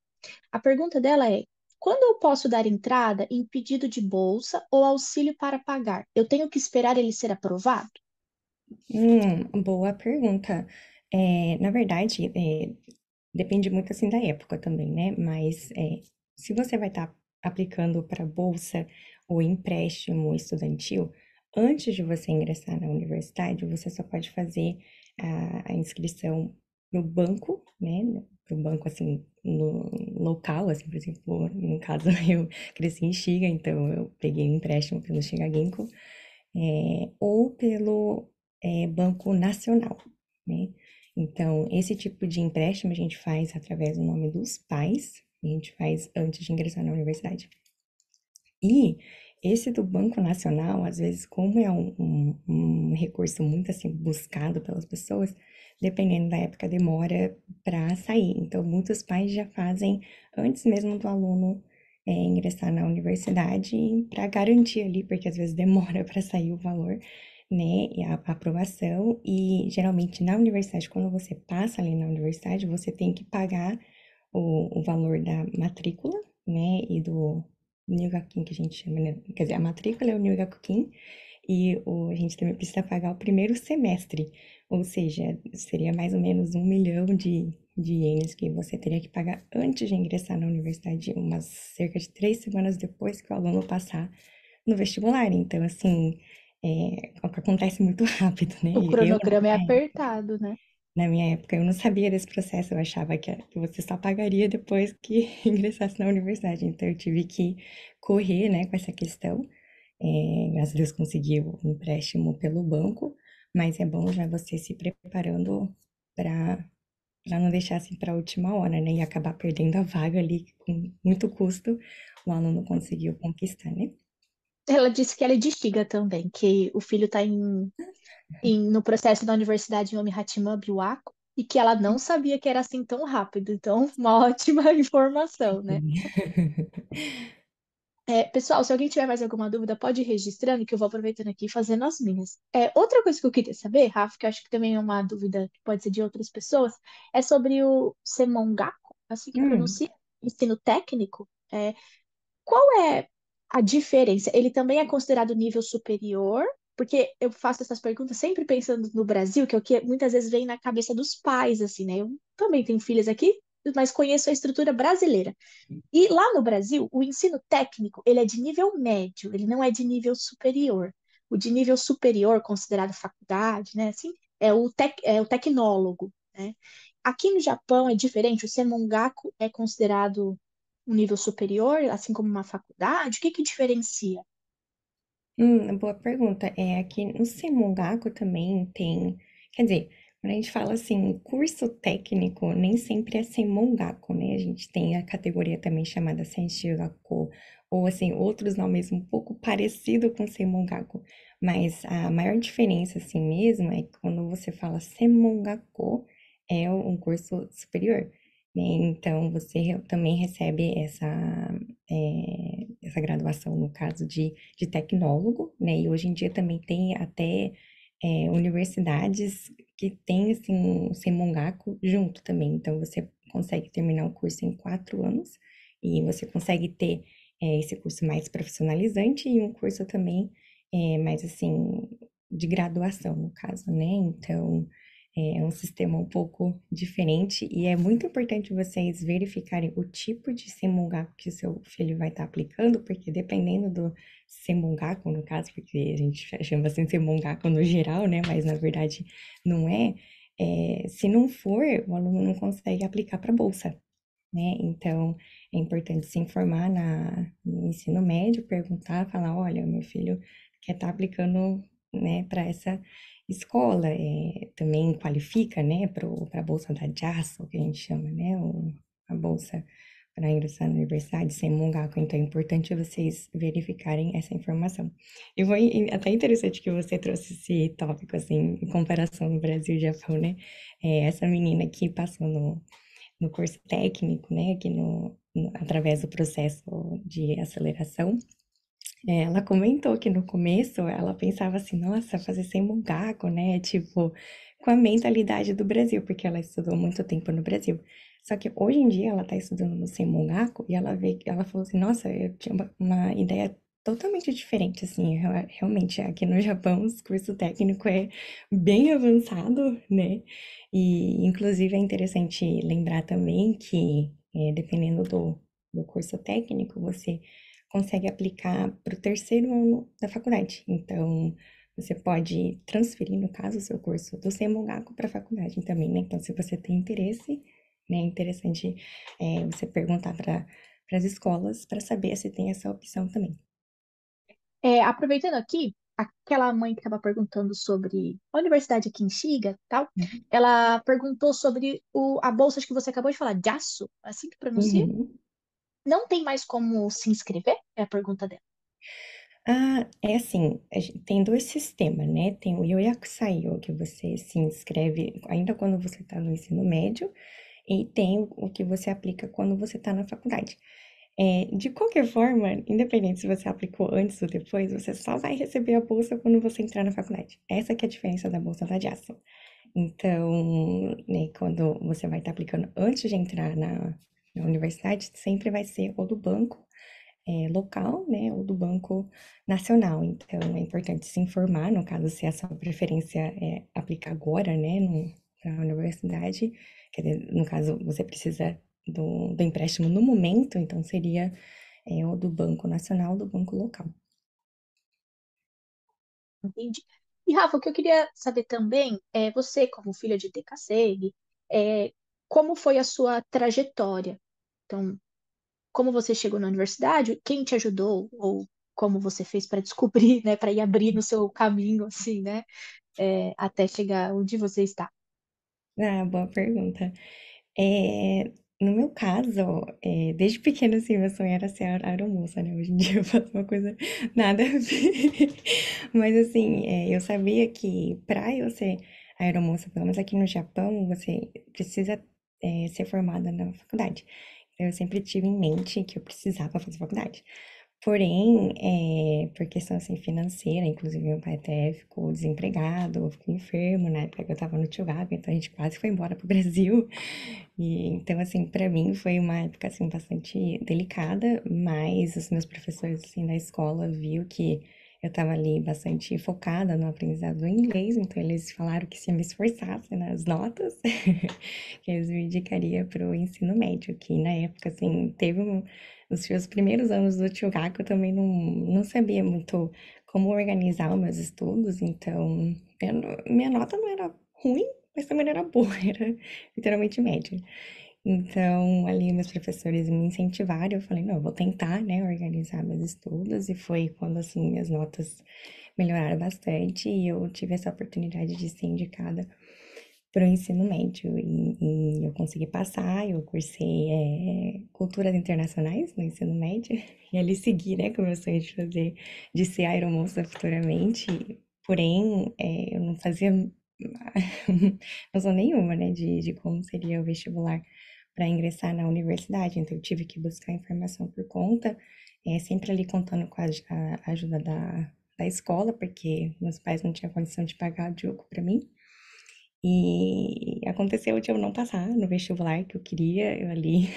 A pergunta dela é: quando eu posso dar entrada em pedido de bolsa ou auxílio para pagar? Eu tenho que esperar ele ser aprovado? boa pergunta. Na verdade, depende muito, assim, da época também, né? Mas, se você vai estar aplicando para bolsa ou empréstimo estudantil, antes de você ingressar na universidade, você só pode fazer a inscrição no banco, né? Para o banco, assim, no local, assim, por exemplo, no caso, eu cresci em Xiga, então eu peguei um empréstimo pelo Xiga Genko, ou pelo Banco Nacional, né? Então, esse tipo de empréstimo a gente faz através do nome dos pais, a gente faz antes de ingressar na universidade. E esse do Banco Nacional, às vezes, como é um recurso muito assim buscado pelas pessoas, dependendo da época, demora para sair. Então, muitos pais já fazem antes mesmo do aluno ingressar na universidade para garantir ali, porque às vezes demora para sair o valor, né, e a aprovação. E geralmente na universidade, quando você passa ali na universidade, você tem que pagar o valor da matrícula, né, e do Nilgaquim, que a gente chama, né? Quer dizer, a matrícula é o Nilgakukin e a gente também precisa pagar o primeiro semestre, ou seja, seria mais ou menos 1 milhão de ienes que você teria que pagar antes de ingressar na universidade, umas cerca de 3 semanas depois que o aluno passar no vestibular. Então, assim, acontece muito rápido, né? O Eu, cronograma é apertado, né? na minha época, eu não sabia desse processo, eu achava que você só pagaria depois que ingressasse na universidade. Então, eu tive que correr, né, com essa questão. Graças a Deus consegui o empréstimo pelo banco, mas é bom já você se preparando para não deixar assim para a última hora, né, e acabar perdendo a vaga ali com muito custo, o aluno conseguiu conquistar, né? Ela disse que ela é de Xiga também, que o filho está no processo da universidade em Omihatima Biwako e que ela não sabia que era assim tão rápido. Então, uma ótima informação, né? Pessoal, se alguém tiver mais alguma dúvida, pode ir registrando, que eu vou aproveitando aqui e fazendo as minhas. Outra coisa que eu queria saber, Rafa, que eu acho que também é uma dúvida que pode ser de outras pessoas, é sobre o Semongaku, assim que Hum, pronuncia, ensino técnico. Qual é a diferença? Ele também é considerado nível superior? Porque eu faço essas perguntas sempre pensando no Brasil, que é o que muitas vezes vem na cabeça dos pais, assim, né? Eu também tenho filhas aqui, mas conheço a estrutura brasileira. E lá no Brasil, o ensino técnico, ele é de nível médio, ele não é de nível superior. O de nível superior, considerado faculdade, né, assim, é o tecnólogo, né? Aqui no Japão é diferente, o Semongaku é considerado um nível superior, assim como uma faculdade? O que que diferencia? boa pergunta. Aqui no Semongaku também tem, quer dizer, quando a gente fala assim, curso técnico, nem sempre é Semongaku, né? A gente tem a categoria também chamada Senshigaku, ou assim, outros nomes um pouco parecido com Semongaku, mas a maior diferença assim mesmo é que quando você fala Semongaku, é um curso superior, né? Então, você também recebe essa graduação, no caso de tecnólogo, né? E hoje em dia também tem até universidades que têm, assim, um Semongaku junto também. Então, você consegue terminar o curso em 4 anos e você consegue ter esse curso mais profissionalizante e um curso também mais, assim, de graduação, no caso, né? Então, é um sistema um pouco diferente e é muito importante vocês verificarem o tipo de semongaku que o seu filho vai estar aplicando, porque dependendo do semongaku, no caso, porque a gente chama assim semongaku no geral, né? Mas na verdade não é. Se não for, o aluno não consegue aplicar para a bolsa, né? Então, é importante se informar no ensino médio, perguntar, falar, olha, meu filho quer estar aplicando, né, para essa escola, também qualifica, né, para a bolsa da JASO, que a gente chama, né, a bolsa para ingressar na universidade sem Mongaku. Então, é importante vocês verificarem essa informação. E foi até interessante que você trouxe esse tópico, assim, em comparação no Brasil e Japão, né? Essa menina que passou no curso técnico, né, aqui através do processo de aceleração, ela comentou que no começo ela pensava assim, nossa, fazer sem Mongaku, né, tipo, com a mentalidade do Brasil, porque ela estudou muito tempo no Brasil. Só que hoje em dia ela tá estudando no Senmongaku e ela falou assim, nossa, eu tinha uma ideia totalmente diferente, assim, realmente aqui no Japão os curso técnico é bem avançado, né? E inclusive é interessante lembrar também que dependendo do curso técnico, você consegue aplicar para o terceiro ano da faculdade. Então, você pode transferir, no caso, o seu curso do Semogaku para a faculdade também, né? Então, se você tem interesse, né, é interessante você perguntar para as escolas para saber se tem essa opção também. Aproveitando aqui, aquela mãe que estava perguntando sobre a universidade aqui em Xiga, tal, Uhum. ela perguntou sobre a bolsa que você acabou de falar, JASO, assim que pronuncia? Uhum. Não tem mais como se inscrever? É a pergunta dela. Ah, é assim, tem dois sistemas, né? Tem o Yoyakusayo, que você se inscreve ainda quando você está no ensino médio, e tem o que você aplica quando você está na faculdade. De qualquer forma, independente se você aplicou antes ou depois, você só vai receber a bolsa quando você entrar na faculdade. Essa que é a diferença da bolsa da JASO. Então, né, quando você vai estar aplicando antes de entrar na universidade, sempre vai ser ou do banco local, né, ou do banco nacional. Então, é importante se informar, no caso, se a sua preferência é aplicar agora, né, para a universidade, quer dizer, no caso, você precisa do empréstimo no momento, então seria ou do Banco Nacional ou do Banco Local. Entendi. E, Rafa, o que eu queria saber também é você, como filha de Decassegue, como foi a sua trajetória? Então, como você chegou na universidade, quem te ajudou, ou como você fez para descobrir, né, para ir abrir no seu caminho, assim, né, até chegar onde você está. Ah, boa pergunta. É, no meu caso, desde pequena, assim, meu sonho era ser aeromoça, né? Hoje em dia eu faço uma coisa nada a ver. Mas, assim, eu sabia que para eu ser aeromoça, pelo menos aqui no Japão, você precisa, ser formada na faculdade. Então, eu sempre tive em mente que eu precisava fazer faculdade. Porém, por questão assim, financeira, inclusive meu pai até ficou desempregado, ficou enfermo na época que eu tava no Tiogaga, então a gente quase foi embora pro Brasil. E, então, assim, para mim foi uma época assim, bastante delicada, mas os meus professores assim, da escola viu que eu estava ali bastante focada no aprendizado do inglês, então eles falaram que se eu me esforçasse nas notas, que eles me indicariam para o ensino médio, que na época, assim, os meus primeiros anos do Tiogaku eu também não sabia muito como organizar os meus estudos, então minha nota não era ruim, mas também não era boa, era literalmente média. Então, ali meus professores me incentivaram, eu falei, não, eu vou tentar, né, organizar meus estudos, e foi quando, assim, minhas notas melhoraram bastante e eu tive essa oportunidade de ser indicada para o ensino médio, e eu consegui passar, eu cursei Culturas Internacionais no ensino médio, e ali segui, né, com o meu sonho de fazer, de ser aeromoça futuramente, porém, eu não fazia noção nenhuma, né, de como seria o vestibular para ingressar na universidade, então eu tive que buscar informação por conta, sempre ali contando com a ajuda da escola, porque meus pais não tinham condição de pagar o Diogo para mim. E aconteceu de eu não passar no vestibular que eu queria, eu ali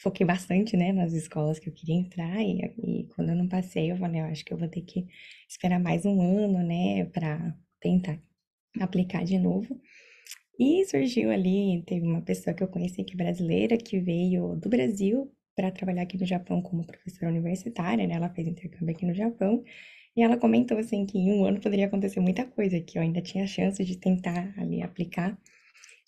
foquei bastante, né, nas escolas que eu queria entrar, e quando eu não passei, eu falei, eu acho que eu vou ter que esperar mais um ano, né, para tentar aplicar de novo. E surgiu ali, teve uma pessoa que eu conheci aqui brasileira que veio do Brasil para trabalhar aqui no Japão como professora universitária, né? Ela fez intercâmbio aqui no Japão E ela comentou assim que em um ano poderia acontecer muita coisa, que eu ainda tinha chance de tentar ali aplicar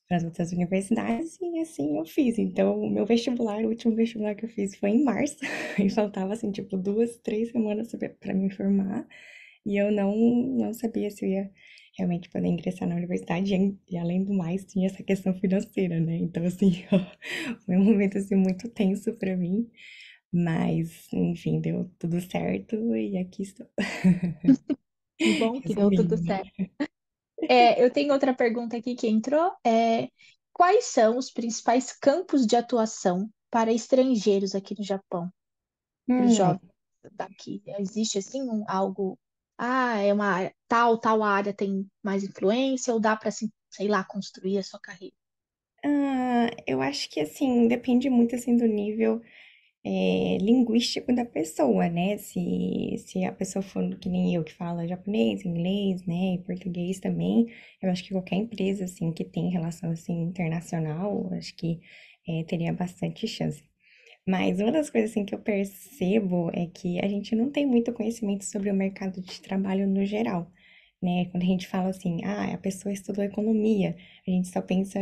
para as outras universidades, e assim eu fiz. Então, o meu vestibular, o último vestibular que eu fiz foi em março, e faltava assim, tipo, 2, 3 semanas para me formar, e eu não sabia se eu ia realmente poder ingressar na universidade, e além do mais, tinha essa questão financeira, né? Então, assim, foi um momento assim muito tenso para mim, mas enfim, deu tudo certo e aqui estou. Que bom que deu tudo Resumindo, certo. né? Eu tenho outra pergunta aqui que entrou. Quais são os principais campos de atuação para estrangeiros aqui no Japão, para os Hum, jovens daqui? Existe assim algo? É uma área, tal área tem mais influência, ou dá para, assim, sei lá, construir a sua carreira? eu acho que assim, depende muito assim do nível linguístico da pessoa, né? Se a pessoa for que nem eu que fala japonês, inglês, né, e português também, eu acho que qualquer empresa assim que tem relação assim internacional, eu acho que teria bastante chance. Mas uma das coisas assim que eu percebo é que a gente não tem muito conhecimento sobre o mercado de trabalho no geral, né? Quando a gente fala assim, a pessoa estudou economia, a gente só pensa,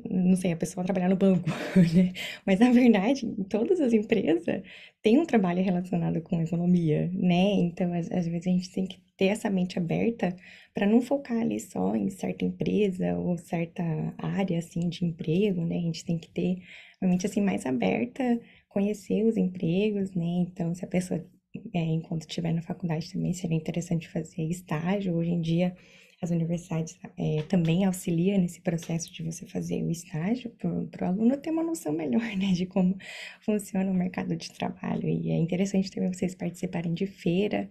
não sei, a pessoa trabalhar no banco, né? Mas na verdade, em todas as empresas tem um trabalho relacionado com economia, né? Então, às vezes a gente tem que ter essa mente aberta para não focar ali só em certa empresa ou certa área assim de emprego, né? A gente tem que ter uma mente assim mais aberta, conhecer os empregos, né? Então, se a pessoa, enquanto estiver na faculdade também, seria interessante fazer estágio. Hoje em dia, as universidades também auxiliam nesse processo de você fazer o estágio, para o aluno ter uma noção melhor, né, de como funciona o mercado de trabalho. E é interessante também vocês participarem de feira,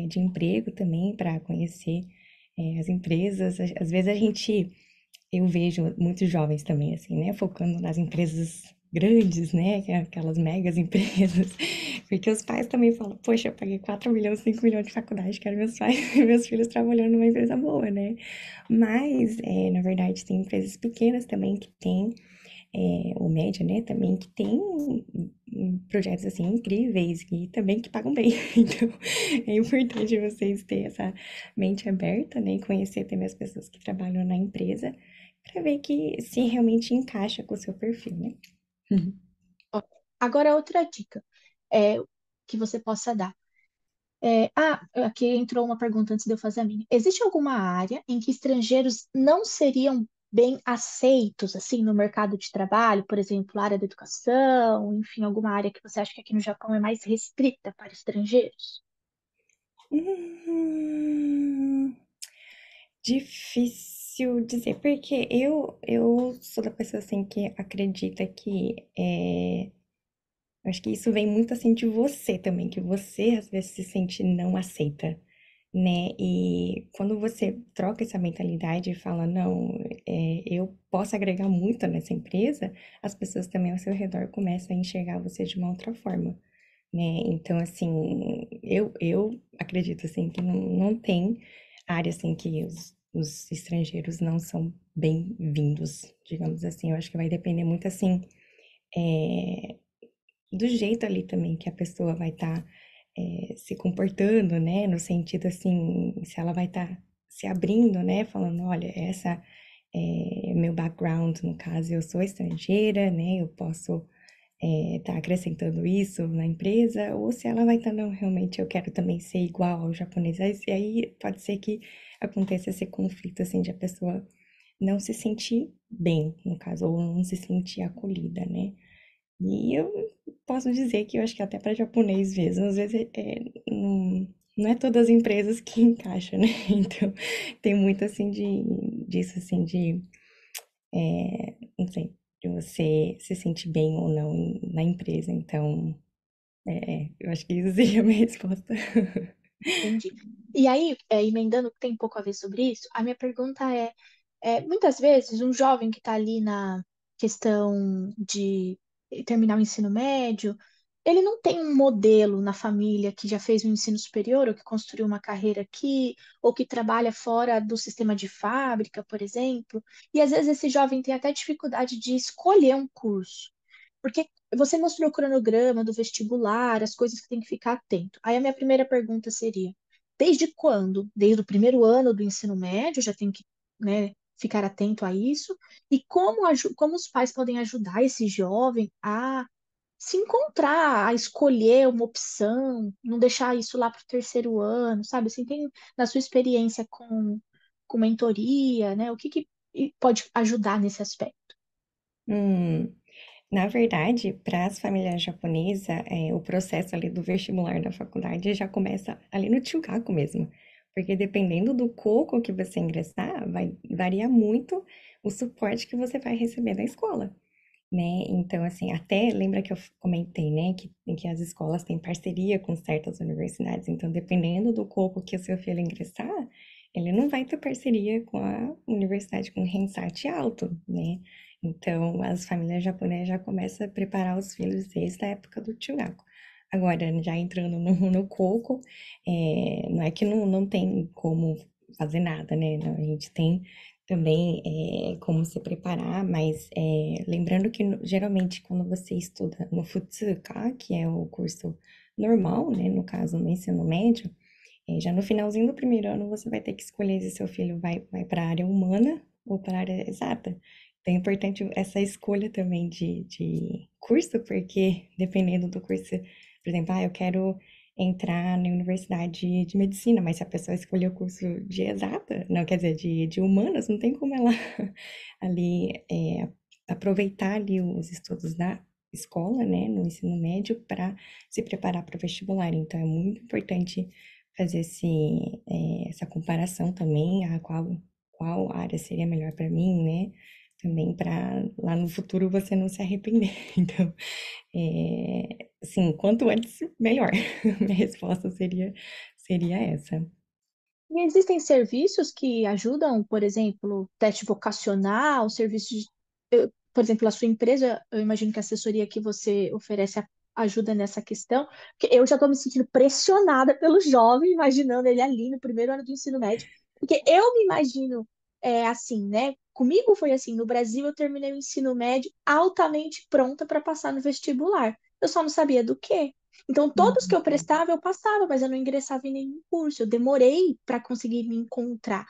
de emprego também, para conhecer, as empresas. Às vezes eu vejo muitos jovens também, assim, né, focando nas empresas grandes, né, que é aquelas megas empresas, porque os pais também falam, poxa, eu paguei 4 milhões, 5 milhões de faculdade, quero meus pais, meus filhos trabalhando numa empresa boa, né, mas, na verdade, tem empresas pequenas também que tem, ou média, né, também, que tem projetos, assim, incríveis e também que pagam bem, então é importante vocês terem essa mente aberta, né, e conhecer também as pessoas que trabalham na empresa, para ver que se realmente encaixa com o seu perfil, né? Uhum. Ó, agora, outra dica é, que você possa dar. Aqui entrou uma pergunta antes de eu fazer a minha. Existe alguma área em que estrangeiros não seriam bem aceitos, assim, no mercado de trabalho? Por exemplo, área da educação, enfim, alguma área que você acha que aqui no Japão é mais restrita para estrangeiros? Hum, difícil dizer, porque eu sou da pessoa assim que acredita que eu acho que isso vem muito assim de você também, que você às vezes se sente não aceita, né? E quando você troca essa mentalidade e fala, não, eu posso agregar muito nessa empresa, as pessoas também ao seu redor começam a enxergar você de uma outra forma, né? Então, assim, eu acredito, assim, que não tem área, assim, que os estrangeiros não são bem-vindos, digamos assim. Eu acho que vai depender muito, assim, é, do jeito ali também que a pessoa vai estar se comportando, né? No sentido, assim, se ela vai estar se abrindo, né? Falando, olha, essa é meu background, no caso, eu sou estrangeira, né? Eu posso tá acrescentando isso na empresa, ou se ela vai estar, não, realmente eu quero também ser igual ao japonês. Aí pode ser que aconteça esse conflito, assim, de a pessoa não se sentir bem, no caso, ou não se sentir acolhida, né? E eu posso dizer que eu acho que até para japonês mesmo, às vezes não é todas as empresas que encaixam, né? Então, tem muito, assim, disso, assim, não sei, de você se sentir bem ou não na empresa. Então, eu acho que isso seria a minha resposta. Entendi. E aí, emendando, que tem um pouco a ver sobre isso, a minha pergunta muitas vezes, um jovem que está ali na questão de terminar o ensino médio, ele não tem um modelo na família que já fez o ensino superior, ou que construiu uma carreira aqui, ou que trabalha fora do sistema de fábrica, por exemplo. E às vezes esse jovem tem até dificuldade de escolher um curso. Porque você mostrou o cronograma do vestibular, as coisas que tem que ficar atento. Aí a minha primeira pergunta seria: desde quando? Desde o primeiro ano do ensino médio, já tem que, né, ficar atento a isso. E como os pais podem ajudar esse jovem a se encontrar, a escolher uma opção, não deixar isso lá para o terceiro ano, sabe? Assim, tem na sua experiência com mentoria, né? O que que pode ajudar nesse aspecto? Hum, Na verdade, para as famílias japonesas, o processo ali do vestibular da faculdade já começa ali no Chugaku mesmo. Porque dependendo do coco que você ingressar, vai variar muito o suporte que você vai receber da escola, né? Então, assim, até lembra que eu comentei, né, que as escolas têm parceria com certas universidades. Então, dependendo do coco que o seu filho ingressar, ele não vai ter parceria com a universidade com Rensat alto, né? Então, as famílias japonesas já começam a preparar os filhos desde a época do Churaco. Agora, já entrando no coco, não é que não tem como fazer nada, né? Não, a gente tem também como se preparar, mas lembrando que geralmente quando você estuda no Futsuka, que é o curso normal, né, no caso no ensino médio, já no finalzinho do primeiro ano você vai ter que escolher se seu filho vai para a área humana ou para a área exata. Então é importante essa escolha também de curso, porque dependendo do curso, por exemplo, eu quero entrar na universidade de medicina, mas se a pessoa escolher o curso de exata, não, quer dizer, de humanas, não tem como ela ali aproveitar ali os estudos da escola, né, no ensino médio, para se preparar para o vestibular. Então é muito importante fazer essa comparação também, qual área seria melhor para mim, né? Também para lá no futuro você não se arrepender. Então, assim, quanto antes, melhor. Minha resposta seria essa. E existem serviços que ajudam, por exemplo, teste vocacional, por exemplo, a sua empresa, eu imagino que a assessoria que você oferece ajuda nessa questão, porque eu já estou me sentindo pressionada pelo jovem, imaginando ele ali no primeiro ano do ensino médio, porque eu me imagino assim, né? Comigo foi assim, no Brasil eu terminei o ensino médio altamente pronta para passar no vestibular. Eu só não sabia do quê. Então, todos que eu Uhum. prestava, eu passava, mas eu não ingressava em nenhum curso. Eu demorei para conseguir me encontrar.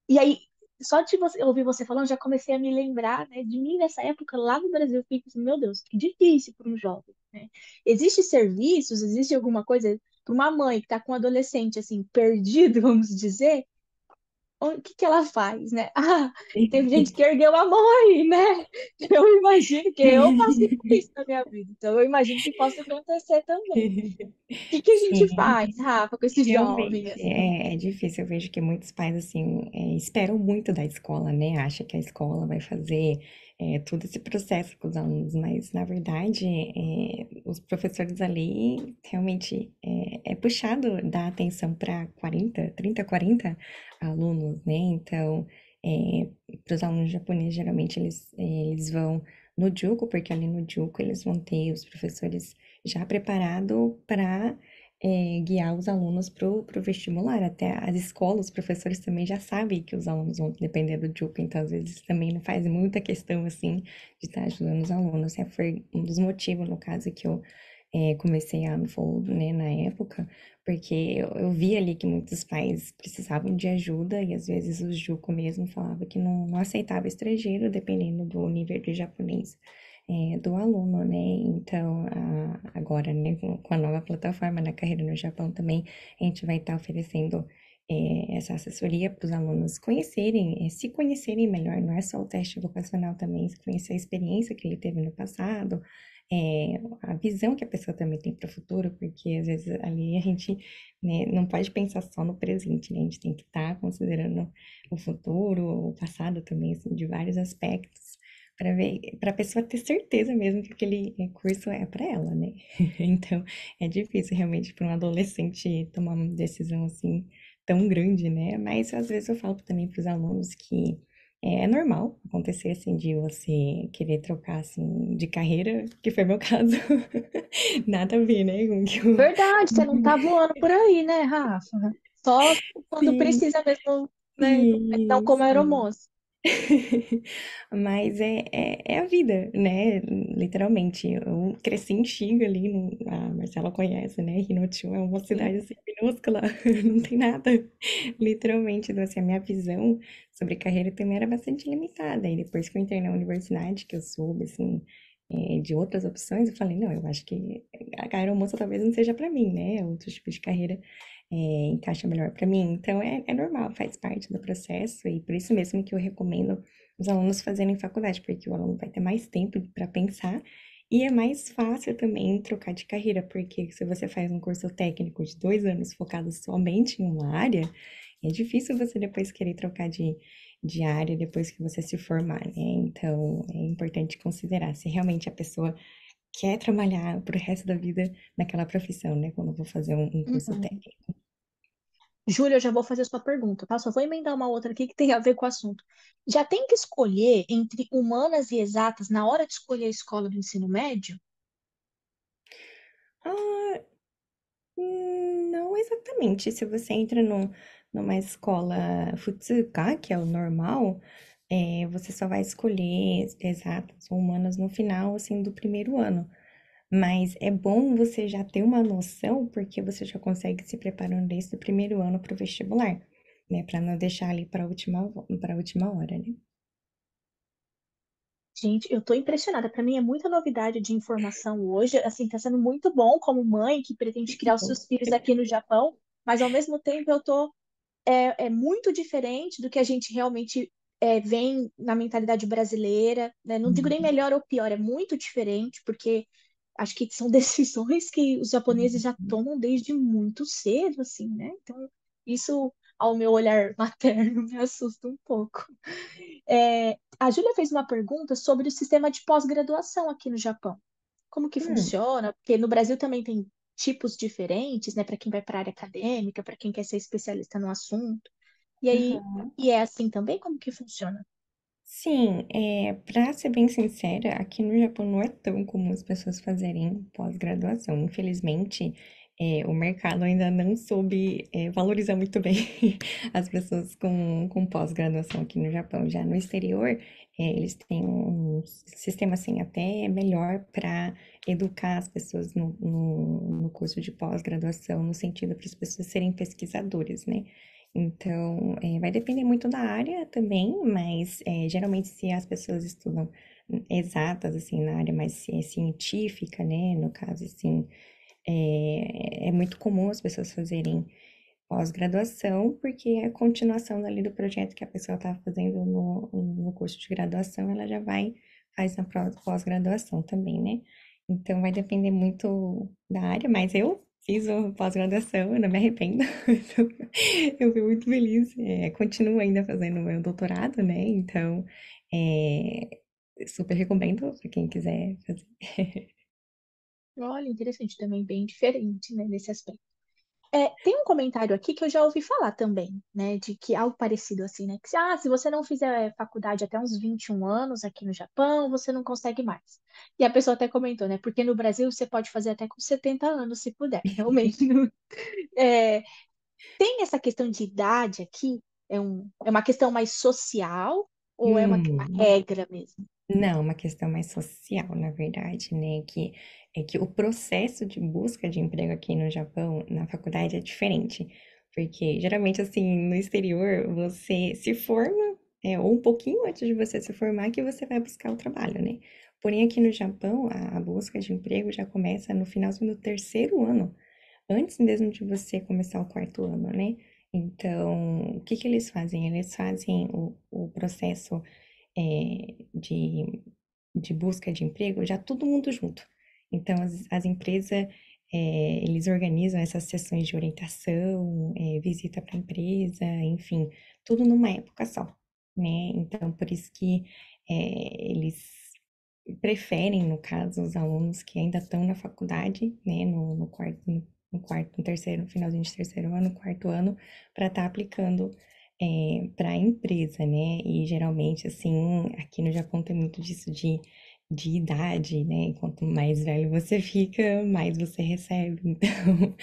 E aí, só de ouvir você falando, já comecei a me lembrar, né, de mim nessa época lá no Brasil. Eu fiquei assim, meu Deus, que difícil para um jovem, né? Existem serviços, existe alguma coisa para uma mãe que está com um adolescente assim perdido, vamos dizer, o que que ela faz, né? Ah, tem gente que ergueu a mãe, né? Eu imagino que eu passei por isso na minha vida, então eu imagino que possa acontecer também. Que a gente Sim. faz, Rafa, com esse jovem, Realmente assim? é difícil. Eu vejo que muitos pais assim esperam muito da escola, né? Acha que a escola vai fazer todo esse processo com os alunos, mas na verdade os professores ali realmente é puxado dar atenção para 40, 30, 40 alunos, né? Então, para os alunos japoneses, geralmente eles vão no Juco, porque ali no Juco eles vão ter os professores já preparados para guiar os alunos para o vestibular. Até as escolas, os professores também já sabem que os alunos vão depender do JUCO, então às vezes também não faz muita questão assim de estar ajudando os alunos. Foi um dos motivos, no caso, que eu comecei a Unfold, né, na época, porque eu vi ali que muitos pais precisavam de ajuda e às vezes o JUCO mesmo falava que não aceitava estrangeiro, dependendo do nível de japonês do aluno, né? Então, agora, né, com a nova plataforma na carreira no Japão também, a gente vai estar oferecendo essa assessoria para os alunos conhecerem, se conhecerem melhor, não é só o teste vocacional também, se conhecer a experiência que ele teve no passado, a visão que a pessoa também tem para o futuro, porque às vezes ali a gente, né, não pode pensar só no presente, né? A gente tem que estar considerando o futuro, o passado também, assim, de vários aspectos para ver, para a pessoa ter certeza mesmo que aquele curso é para ela, né? Então, é difícil realmente para um adolescente tomar uma decisão assim tão grande, né? Mas às vezes eu falo também para os alunos que é normal acontecer assim de você querer trocar assim de carreira, que foi meu caso. Nada a ver, né? Com que eu... Verdade, você não tá voando por aí, né, Rafa? Só quando Sim, precisa mesmo, né? Não sim, como sim. aeromoça. Mas é a vida, né? Literalmente. Eu cresci em Xiga ali, a Marcela conhece, né? Rinótil é uma Sim. cidade assim, minúscula, não tem nada. Literalmente, então, assim, a minha visão sobre carreira também era bastante limitada. E depois que eu entrei na universidade, que eu soube, assim, de outras opções, eu falei, não, eu acho que a aeromoça talvez não seja pra mim, né? Outro tipo de carreira encaixa melhor para mim. Então é normal, faz parte do processo e por isso mesmo que eu recomendo os alunos fazerem faculdade, porque o aluno vai ter mais tempo para pensar e é mais fácil também trocar de carreira, porque se você faz um curso técnico de 2 anos focado somente em uma área, é difícil você depois querer trocar de área depois que você se formar, né? Então é importante considerar se realmente a pessoa quer trabalhar pro resto da vida naquela profissão, né? Quando eu vou fazer um curso Uhum. técnico. Júlia, eu já vou fazer a sua pergunta, tá? Só vou emendar uma outra aqui que tem a ver com o assunto. Já tem que escolher entre humanas e exatas na hora de escolher a escola do ensino médio? Ah, não exatamente. Se você entra numa escola Futsuka, que é o normal, você só vai escolher exatas ou humanas no final, assim, do primeiro ano. Mas é bom você já ter uma noção, porque você já consegue se preparando desde o primeiro ano para o vestibular, né? Para não deixar ali para última hora, né? Gente, eu tô impressionada. Para mim é muita novidade de informação hoje. Assim, tá sendo muito bom como mãe que pretende criar os seus filhos aqui no Japão, mas ao mesmo tempo eu tô é muito diferente do que a gente realmente vem na mentalidade brasileira, né? Não digo nem melhor ou pior, é muito diferente, porque acho que são decisões que os japoneses já tomam desde muito cedo, assim, né? Então, isso, ao meu olhar materno, me assusta um pouco. A Júlia fez uma pergunta sobre o sistema de pós-graduação aqui no Japão. Como que Hum, funciona? Porque no Brasil também tem tipos diferentes, né? Para quem vai para a área acadêmica, para quem quer ser especialista no assunto. E aí, uhum. e é assim também? Como que funciona? Sim, para ser bem sincera, aqui no Japão não é tão comum as pessoas fazerem pós-graduação. Infelizmente, o mercado ainda não soube, valorizar muito bem as pessoas com pós-graduação aqui no Japão. Já no exterior, eles têm um sistema assim até melhor para educar as pessoas no curso de pós-graduação, no sentido para as pessoas serem pesquisadores, né? Então, vai depender muito da área também, mas geralmente se as pessoas estudam exatas, assim, na área mais científica, né, no caso, assim, é muito comum as pessoas fazerem pós-graduação, porque é a continuação dali do projeto que a pessoa está fazendo no curso de graduação, ela já vai, faz na pós-graduação também, né? Então, vai depender muito da área, mas eu fiz a pós-graduação, eu não me arrependo. Eu fui muito feliz. Continuo ainda fazendo o meu doutorado, né? Então, super recomendo para quem quiser fazer. Olha, interessante também, bem diferente, né, nesse aspecto. Tem um comentário aqui que eu já ouvi falar também, né, de que algo parecido assim, né, que se você não fizer faculdade até uns 21 anos aqui no Japão, você não consegue mais. E a pessoa até comentou, né, porque no Brasil você pode fazer até com 70 anos, se puder, realmente. É, tem essa questão de idade aqui? É uma questão mais social ou é uma Hum. regra mesmo? Não, uma questão mais social, na verdade, né? É que o processo de busca de emprego aqui no Japão, na faculdade, é diferente. Porque geralmente, assim, no exterior, você se forma, ou um pouquinho antes de você se formar, que você vai buscar o trabalho, né? Porém, aqui no Japão, a busca de emprego já começa no finalzinho do terceiro ano, antes mesmo de você começar o quarto ano, né? Então, o que que eles fazem? Eles fazem o processo de busca de emprego, já todo mundo junto. Então, as empresas, eles organizam essas sessões de orientação, visita para a empresa, enfim, tudo numa época só, né? Então, por isso que eles preferem, no caso, os alunos que ainda estão na faculdade, né, no terceiro, no finalzinho de terceiro ano, quarto ano, para estar aplicando para a empresa, né? E geralmente, assim, aqui no Japão tem muito disso de idade, né? Quanto mais velho você fica, mais você recebe. Então,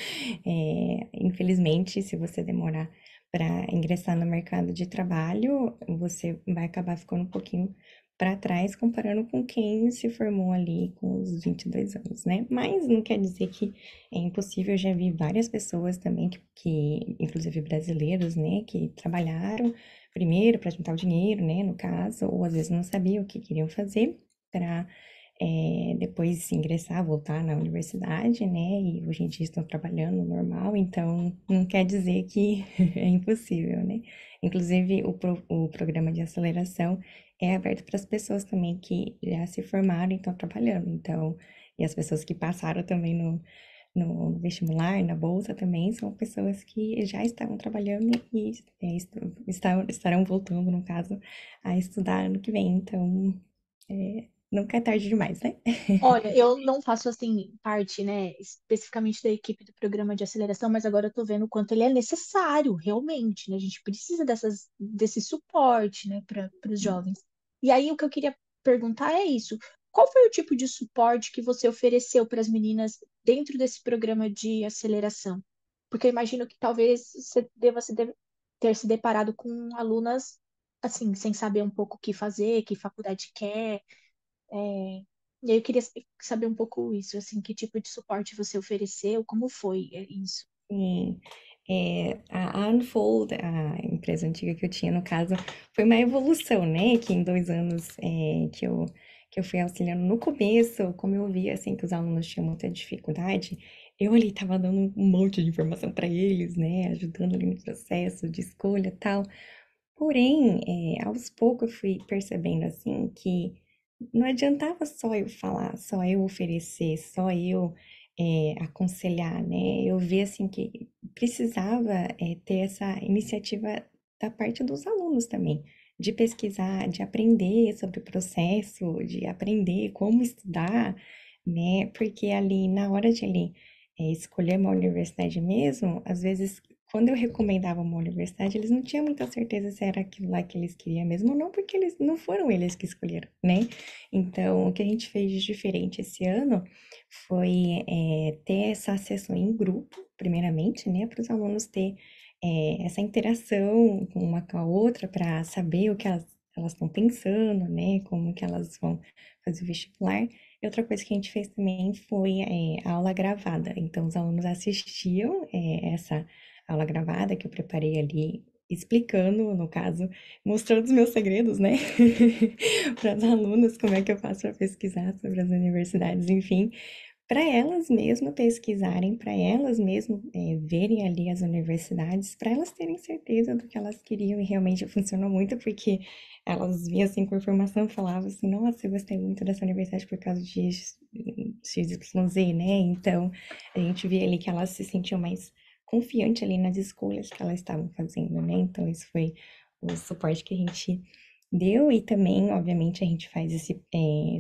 infelizmente, se você demorar para ingressar no mercado de trabalho, você vai acabar ficando um pouquinho para trás comparando com quem se formou ali com os 22 anos, né? Mas não quer dizer que é impossível. Eu já vi várias pessoas também inclusive brasileiros, né, que trabalharam primeiro para juntar o dinheiro, né, no caso, ou às vezes não sabiam o que queriam fazer para depois ingressar, voltar na universidade, né? E hoje em dia estão trabalhando normal, então não quer dizer que é impossível, né? Inclusive, o programa de aceleração é aberto para as pessoas também que já se formaram e estão trabalhando, então, e as pessoas que passaram também no vestibular, na bolsa também, são pessoas que já estavam trabalhando e estarão voltando, no caso, a estudar ano que vem, então. Nunca é tarde demais, né? Olha, eu não faço assim parte, né, especificamente da equipe do programa de aceleração, mas agora eu tô vendo o quanto ele é necessário, realmente, né? A gente precisa desse suporte, né, para os jovens. E aí o que eu queria perguntar é isso: qual foi o tipo de suporte que você ofereceu para as meninas dentro desse programa de aceleração? Porque eu imagino que talvez você ter se deparado com alunas assim, sem saber um pouco o que fazer, que faculdade quer. É, e aí eu queria saber um pouco isso, assim, que tipo de suporte você ofereceu, como foi isso? Sim. A Unfold, a empresa antiga que eu tinha, no caso, foi uma evolução, né? Que em 2 anos que eu fui auxiliando no começo, como eu via, assim, que os alunos tinham muita dificuldade, eu ali estava dando um monte de informação para eles, né? Ajudando ali no processo de escolha e tal. Porém, aos poucos eu fui percebendo, assim, que não adiantava só eu falar, só eu oferecer, só eu aconselhar, né? Eu vi assim que precisava ter essa iniciativa da parte dos alunos também, de pesquisar, de aprender sobre o processo, de aprender como estudar, né? Porque ali, na hora de ali, escolher uma universidade mesmo, às vezes quando eu recomendava uma universidade, eles não tinham muita certeza se era aquilo lá que eles queriam mesmo ou não, porque eles não foram eles que escolheram, né? Então, o que a gente fez de diferente esse ano foi ter essa sessão em grupo, primeiramente, né, para os alunos ter essa interação uma com a outra para saber o que elas estão pensando, né, como que elas vão fazer o vestibular. E outra coisa que a gente fez também foi a aula gravada. Então, os alunos assistiam essa aula gravada que eu preparei ali, explicando, no caso, mostrando os meus segredos, né, para as alunas, como é que eu faço para pesquisar sobre as universidades, enfim, para elas mesmas pesquisarem, para elas mesmas verem ali as universidades, para elas terem certeza do que elas queriam, e realmente funcionou muito, porque elas vinham assim com informação e falavam assim, nossa, eu gostei muito dessa universidade por causa de XYZ, né? Então, a gente via ali que elas se sentiam mais confiantes ali nas escolhas que elas estavam fazendo, né? Então, isso foi o suporte que a gente deu, e também, obviamente, a gente faz esse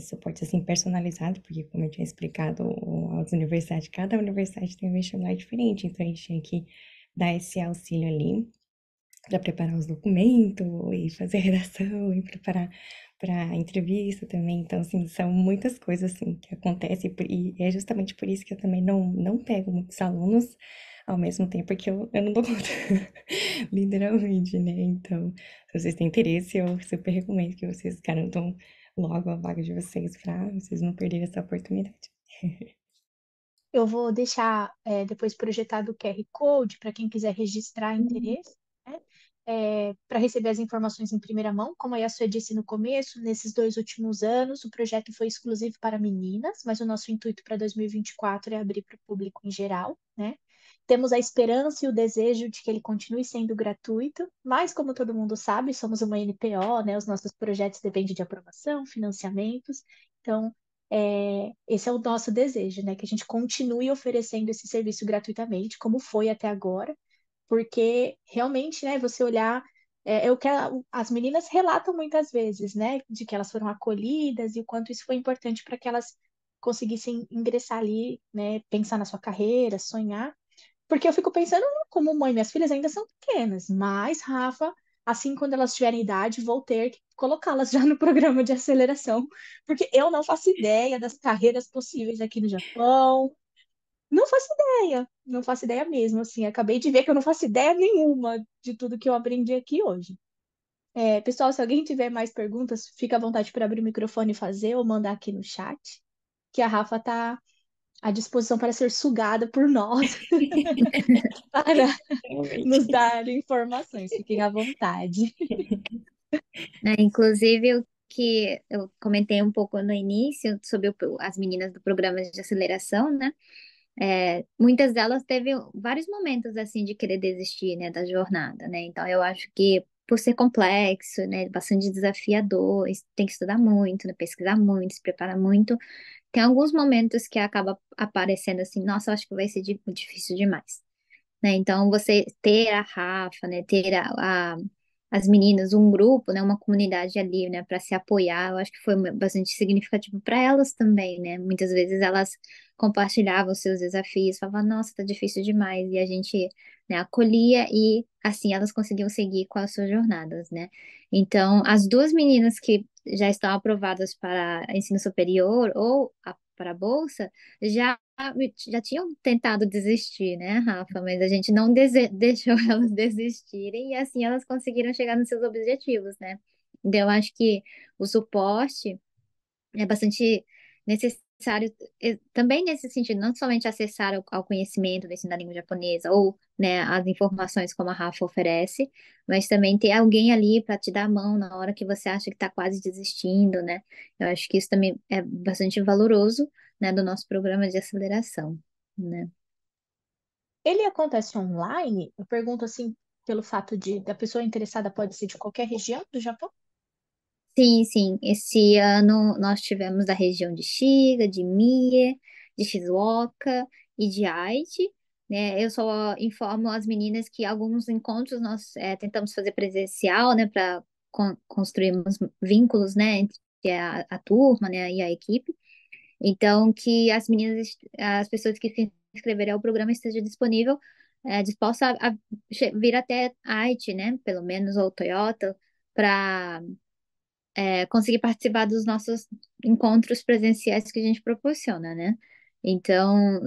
suporte assim personalizado, porque como eu tinha explicado, as universidades, cada universidade tem um vestibular diferente, então a gente tinha que dar esse auxílio ali para preparar os documentos e fazer a redação e preparar para a entrevista também. Então, assim, são muitas coisas assim que acontecem e é justamente por isso que eu também não pego muitos alunos ao mesmo tempo, porque eu não dou conta, literalmente, né? Então, se vocês têm interesse, eu super recomendo que vocês garantam logo a vaga de vocês para vocês não perderem essa oportunidade. Eu vou deixar depois projetado o QR Code para quem quiser registrar interesse, né? Para receber as informações em primeira mão. Como a Yasua disse no começo, nesses 2 últimos anos, o projeto foi exclusivo para meninas, mas o nosso intuito para 2024 é abrir para o público em geral, né? Temos a esperança e o desejo de que ele continue sendo gratuito, mas, como todo mundo sabe, somos uma NPO, né? Os nossos projetos dependem de aprovação, financiamentos. Então, esse é o nosso desejo, né? Que a gente continue oferecendo esse serviço gratuitamente, como foi até agora, porque realmente, né, você olhar, é o que as meninas relatam muitas vezes, né? De que elas foram acolhidas e o quanto isso foi importante para que elas conseguissem ingressar ali, né? Pensar na sua carreira, sonhar. Porque eu fico pensando, como mãe, minhas filhas ainda são pequenas, mas, Rafa, assim, quando elas tiverem idade, vou ter que colocá-las já no programa de aceleração, porque eu não faço ideia das carreiras possíveis aqui no Japão. Não faço ideia, não faço ideia mesmo, assim, acabei de ver que eu não faço ideia nenhuma de tudo que eu aprendi aqui hoje. Pessoal, se alguém tiver mais perguntas, fica à vontade para abrir o microfone e fazer ou mandar aqui no chat, que a Rafa tá à disposição para ser sugada por nós para nos Realmente. dar informações. Fiquem à vontade. Né? Inclusive, o que eu comentei um pouco no início sobre as meninas do programa de aceleração, né? Muitas delas teve vários momentos assim de querer desistir, né, da jornada, né? Então eu acho que por ser complexo, né, bastante desafiador, tem que estudar muito, né, pesquisar muito, se preparar muito. Tem alguns momentos que acaba aparecendo assim, nossa, eu acho que vai ser difícil demais, né? Então, você ter a Rafa, né, ter as meninas, um grupo, né, uma comunidade ali, né, para se apoiar, eu acho que foi bastante significativo para elas também, né? Muitas vezes elas compartilhavam os seus desafios, falavam, nossa, tá difícil demais, e a gente, né, acolhia e assim elas conseguiam seguir com as suas jornadas, né? Então, as duas meninas que já estão aprovadas para ensino superior ou para a bolsa já já tinham tentado desistir, né, Rafa? Mas a gente não deixou elas desistirem e assim elas conseguiram chegar nos seus objetivos, né? Então, eu acho que o suporte é bastante necessário também nesse sentido, não somente acessar ao conhecimento do ensino da língua japonesa ou, né, as informações como a Rafa oferece, mas também ter alguém ali para te dar a mão na hora que você acha que está quase desistindo, né? Eu acho que isso também é bastante valoroso, né, do nosso programa de aceleração, né? Ele acontece online? Eu pergunto assim, pelo fato de da pessoa interessada pode ser de qualquer região do Japão? Sim, sim. Esse ano nós tivemos da região de Shiga, de Mie, de Shizuoka e de Aichi, né? Eu só informo as meninas que alguns encontros nós tentamos fazer presencial, né, para construirmos vínculos, né, entre a turma, né, e a equipe. Então, que as meninas, as pessoas que se inscreverem ao programa estejam disponível, disposta a vir até Aichi, né, pelo menos, ou Toyota, para conseguir participar dos nossos encontros presenciais que a gente proporciona, né? Então,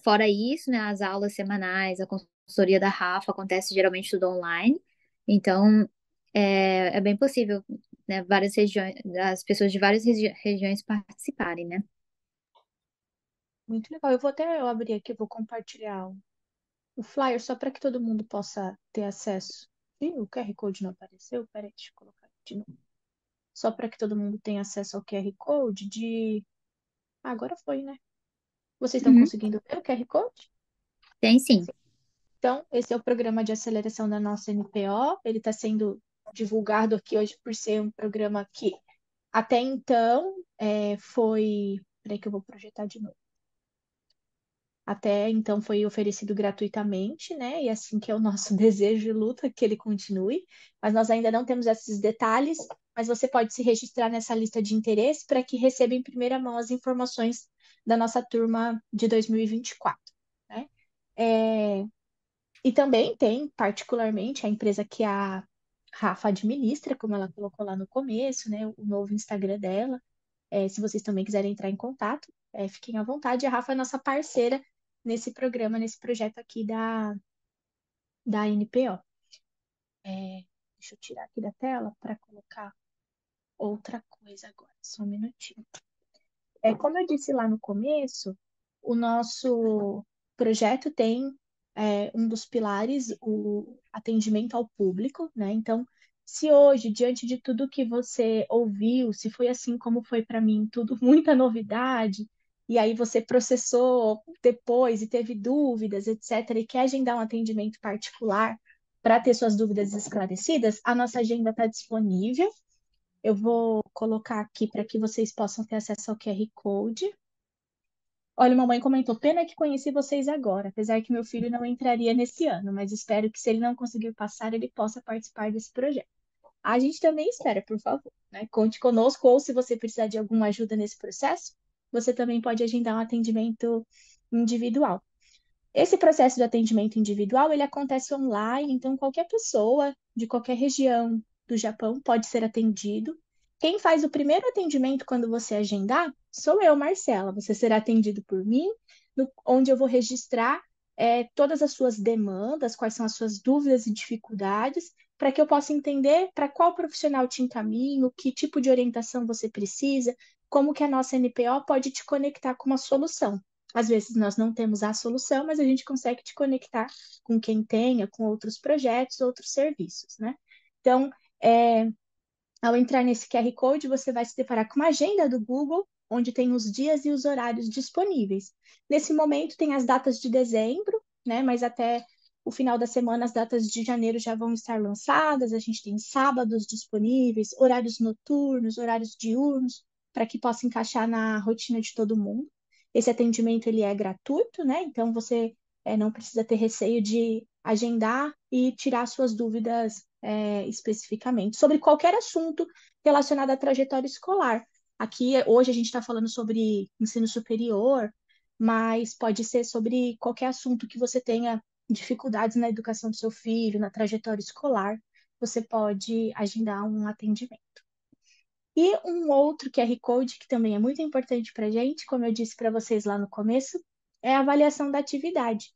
fora isso, né, as aulas semanais, a consultoria da Rafa acontece geralmente tudo online. Então, é bem possível, né, várias regiões, as pessoas de várias regiões participarem, né? Muito legal. Eu abrir aqui, eu vou compartilhar o flyer só para que todo mundo possa ter acesso. Ih, o QR Code não apareceu? Peraí, deixa eu colocar aqui de novo. Só para que todo mundo tenha acesso ao QR Code de. Ah, agora foi, né? Vocês estão Uhum. conseguindo ver o QR Code? Tem sim. Sim. Então, esse é o programa de aceleração da nossa NPO. Ele está sendo divulgado aqui hoje por ser um programa que até então foi. Peraí que eu vou projetar de novo. Até então foi oferecido gratuitamente, né? E assim que é o nosso desejo e luta que ele continue. Mas nós ainda não temos esses detalhes, mas você pode se registrar nessa lista de interesse para que receba em primeira mão as informações da nossa turma de 2024, né? É, e também tem, particularmente, a empresa que a Rafa administra, como ela colocou lá no começo, né? O novo Instagram dela. Se vocês também quiserem entrar em contato, fiquem à vontade. A Rafa é nossa parceira nesse programa, nesse projeto aqui da NPO. Deixa eu tirar aqui da tela para colocar outra coisa agora, só um minutinho. Como eu disse lá no começo, o nosso projeto tem um dos pilares o atendimento ao público, né? Então, se hoje, diante de tudo que você ouviu, se foi assim como foi para mim, tudo muita novidade, e aí você processou depois e teve dúvidas, etc., e quer agendar um atendimento particular para ter suas dúvidas esclarecidas, a nossa agenda está disponível. Eu vou colocar aqui para que vocês possam ter acesso ao QR Code. Olha, mamãe comentou, pena que conheci vocês agora, apesar que meu filho não entraria nesse ano, mas espero que se ele não conseguir passar, ele possa participar desse projeto. A gente também espera, por favor, né? Conte conosco, ou se você precisar de alguma ajuda nesse processo, você também pode agendar um atendimento individual. Esse processo de atendimento individual, ele acontece online, então qualquer pessoa de qualquer região do Japão pode ser atendido. Quem faz o primeiro atendimento quando você agendar sou eu, Marcela. Você será atendido por mim, onde eu vou registrar todas as suas demandas, quais são as suas dúvidas e dificuldades, para que eu possa entender para qual profissional te encaminho, que tipo de orientação você precisa, como que a nossa NPO pode te conectar com uma solução. Às vezes nós não temos a solução, mas a gente consegue te conectar com quem tenha, com outros projetos, outros serviços, né? Então, ao entrar nesse QR Code, você vai se deparar com uma agenda do Google, onde tem os dias e os horários disponíveis. Nesse momento tem as datas de dezembro, né? Mas até o final da semana as datas de janeiro já vão estar lançadas. A gente tem sábados disponíveis, horários noturnos, horários diurnos, para que possa encaixar na rotina de todo mundo. Esse atendimento ele é gratuito, né? Então você não precisa ter receio de agendar e tirar suas dúvidas especificamente sobre qualquer assunto relacionado à trajetória escolar. Aqui, hoje, a gente está falando sobre ensino superior, mas pode ser sobre qualquer assunto que você tenha dificuldades na educação do seu filho, na trajetória escolar, você pode agendar um atendimento. E um outro QR Code que também é muito importante para a gente, como eu disse para vocês lá no começo, é a avaliação da atividade.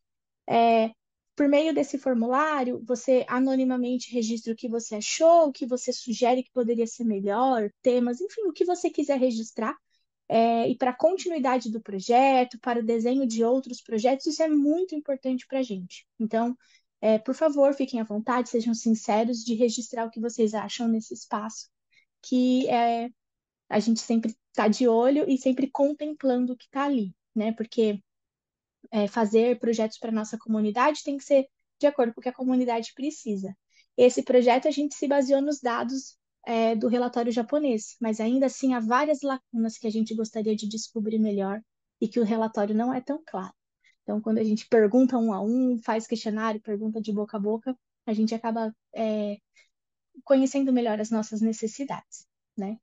É, por meio desse formulário, você anonimamente registra o que você achou, o que você sugere que poderia ser melhor, temas, enfim, o que você quiser registrar. E para a continuidade do projeto, para o desenho de outros projetos, isso é muito importante para a gente. Então, por favor, fiquem à vontade, sejam sinceros de registrar o que vocês acham nesse espaço, que a gente sempre está de olho e sempre contemplando o que está ali, né? Porque fazer projetos para nossa comunidade tem que ser de acordo com o que a comunidade precisa. Esse projeto a gente se baseou nos dados do relatório japonês, mas ainda assim há várias lacunas que a gente gostaria de descobrir melhor e que o relatório não é tão claro. Então, quando a gente pergunta um a um, faz questionário, pergunta de boca a boca, a gente acaba conhecendo melhor as nossas necessidades, né?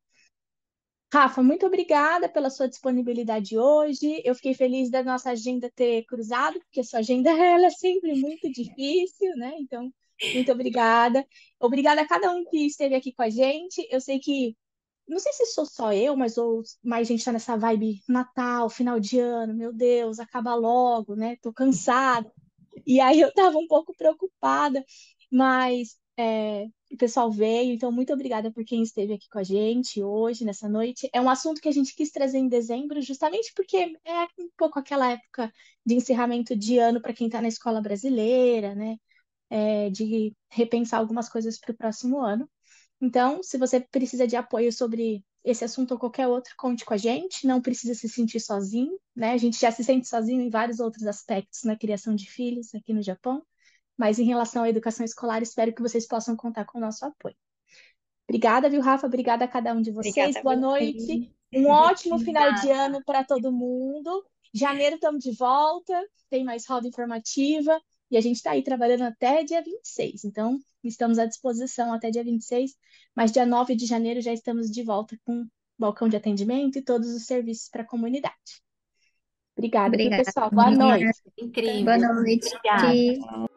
Rafa, muito obrigada pela sua disponibilidade hoje. Eu fiquei feliz da nossa agenda ter cruzado, porque a sua agenda ela é sempre muito difícil, né? Então, muito obrigada. Obrigada a cada um que esteve aqui com a gente. Eu sei que, não sei se sou só eu, mas mais gente está nessa vibe Natal, final de ano, meu Deus, acaba logo, né? Tô cansada. E aí eu estava um pouco preocupada, mas o pessoal veio, então muito obrigada por quem esteve aqui com a gente hoje, nessa noite. É um assunto que a gente quis trazer em dezembro, justamente porque é um pouco aquela época de encerramento de ano para quem está na escola brasileira, né? De repensar algumas coisas para o próximo ano. Então, se você precisa de apoio sobre esse assunto ou qualquer outro, conte com a gente. Não precisa se sentir sozinho, né? A gente já se sente sozinho em vários outros aspectos na criação de filhos aqui no Japão, mas em relação à educação escolar, espero que vocês possam contar com o nosso apoio. Obrigada, viu, Rafa? Obrigada a cada um de vocês. Obrigada a Boa noite. você. Um ótimo final de Obrigada. ano para todo mundo. Janeiro estamos de volta, tem mais roda informativa e a gente está aí trabalhando até dia 26. Então, estamos à disposição até dia 26, mas dia 9 de janeiro já estamos de volta com balcão de atendimento e todos os serviços para a comunidade. Obrigada, viu, Obrigada, pessoal? Boa meninas. noite. Boa Incrível. noite. Obrigada.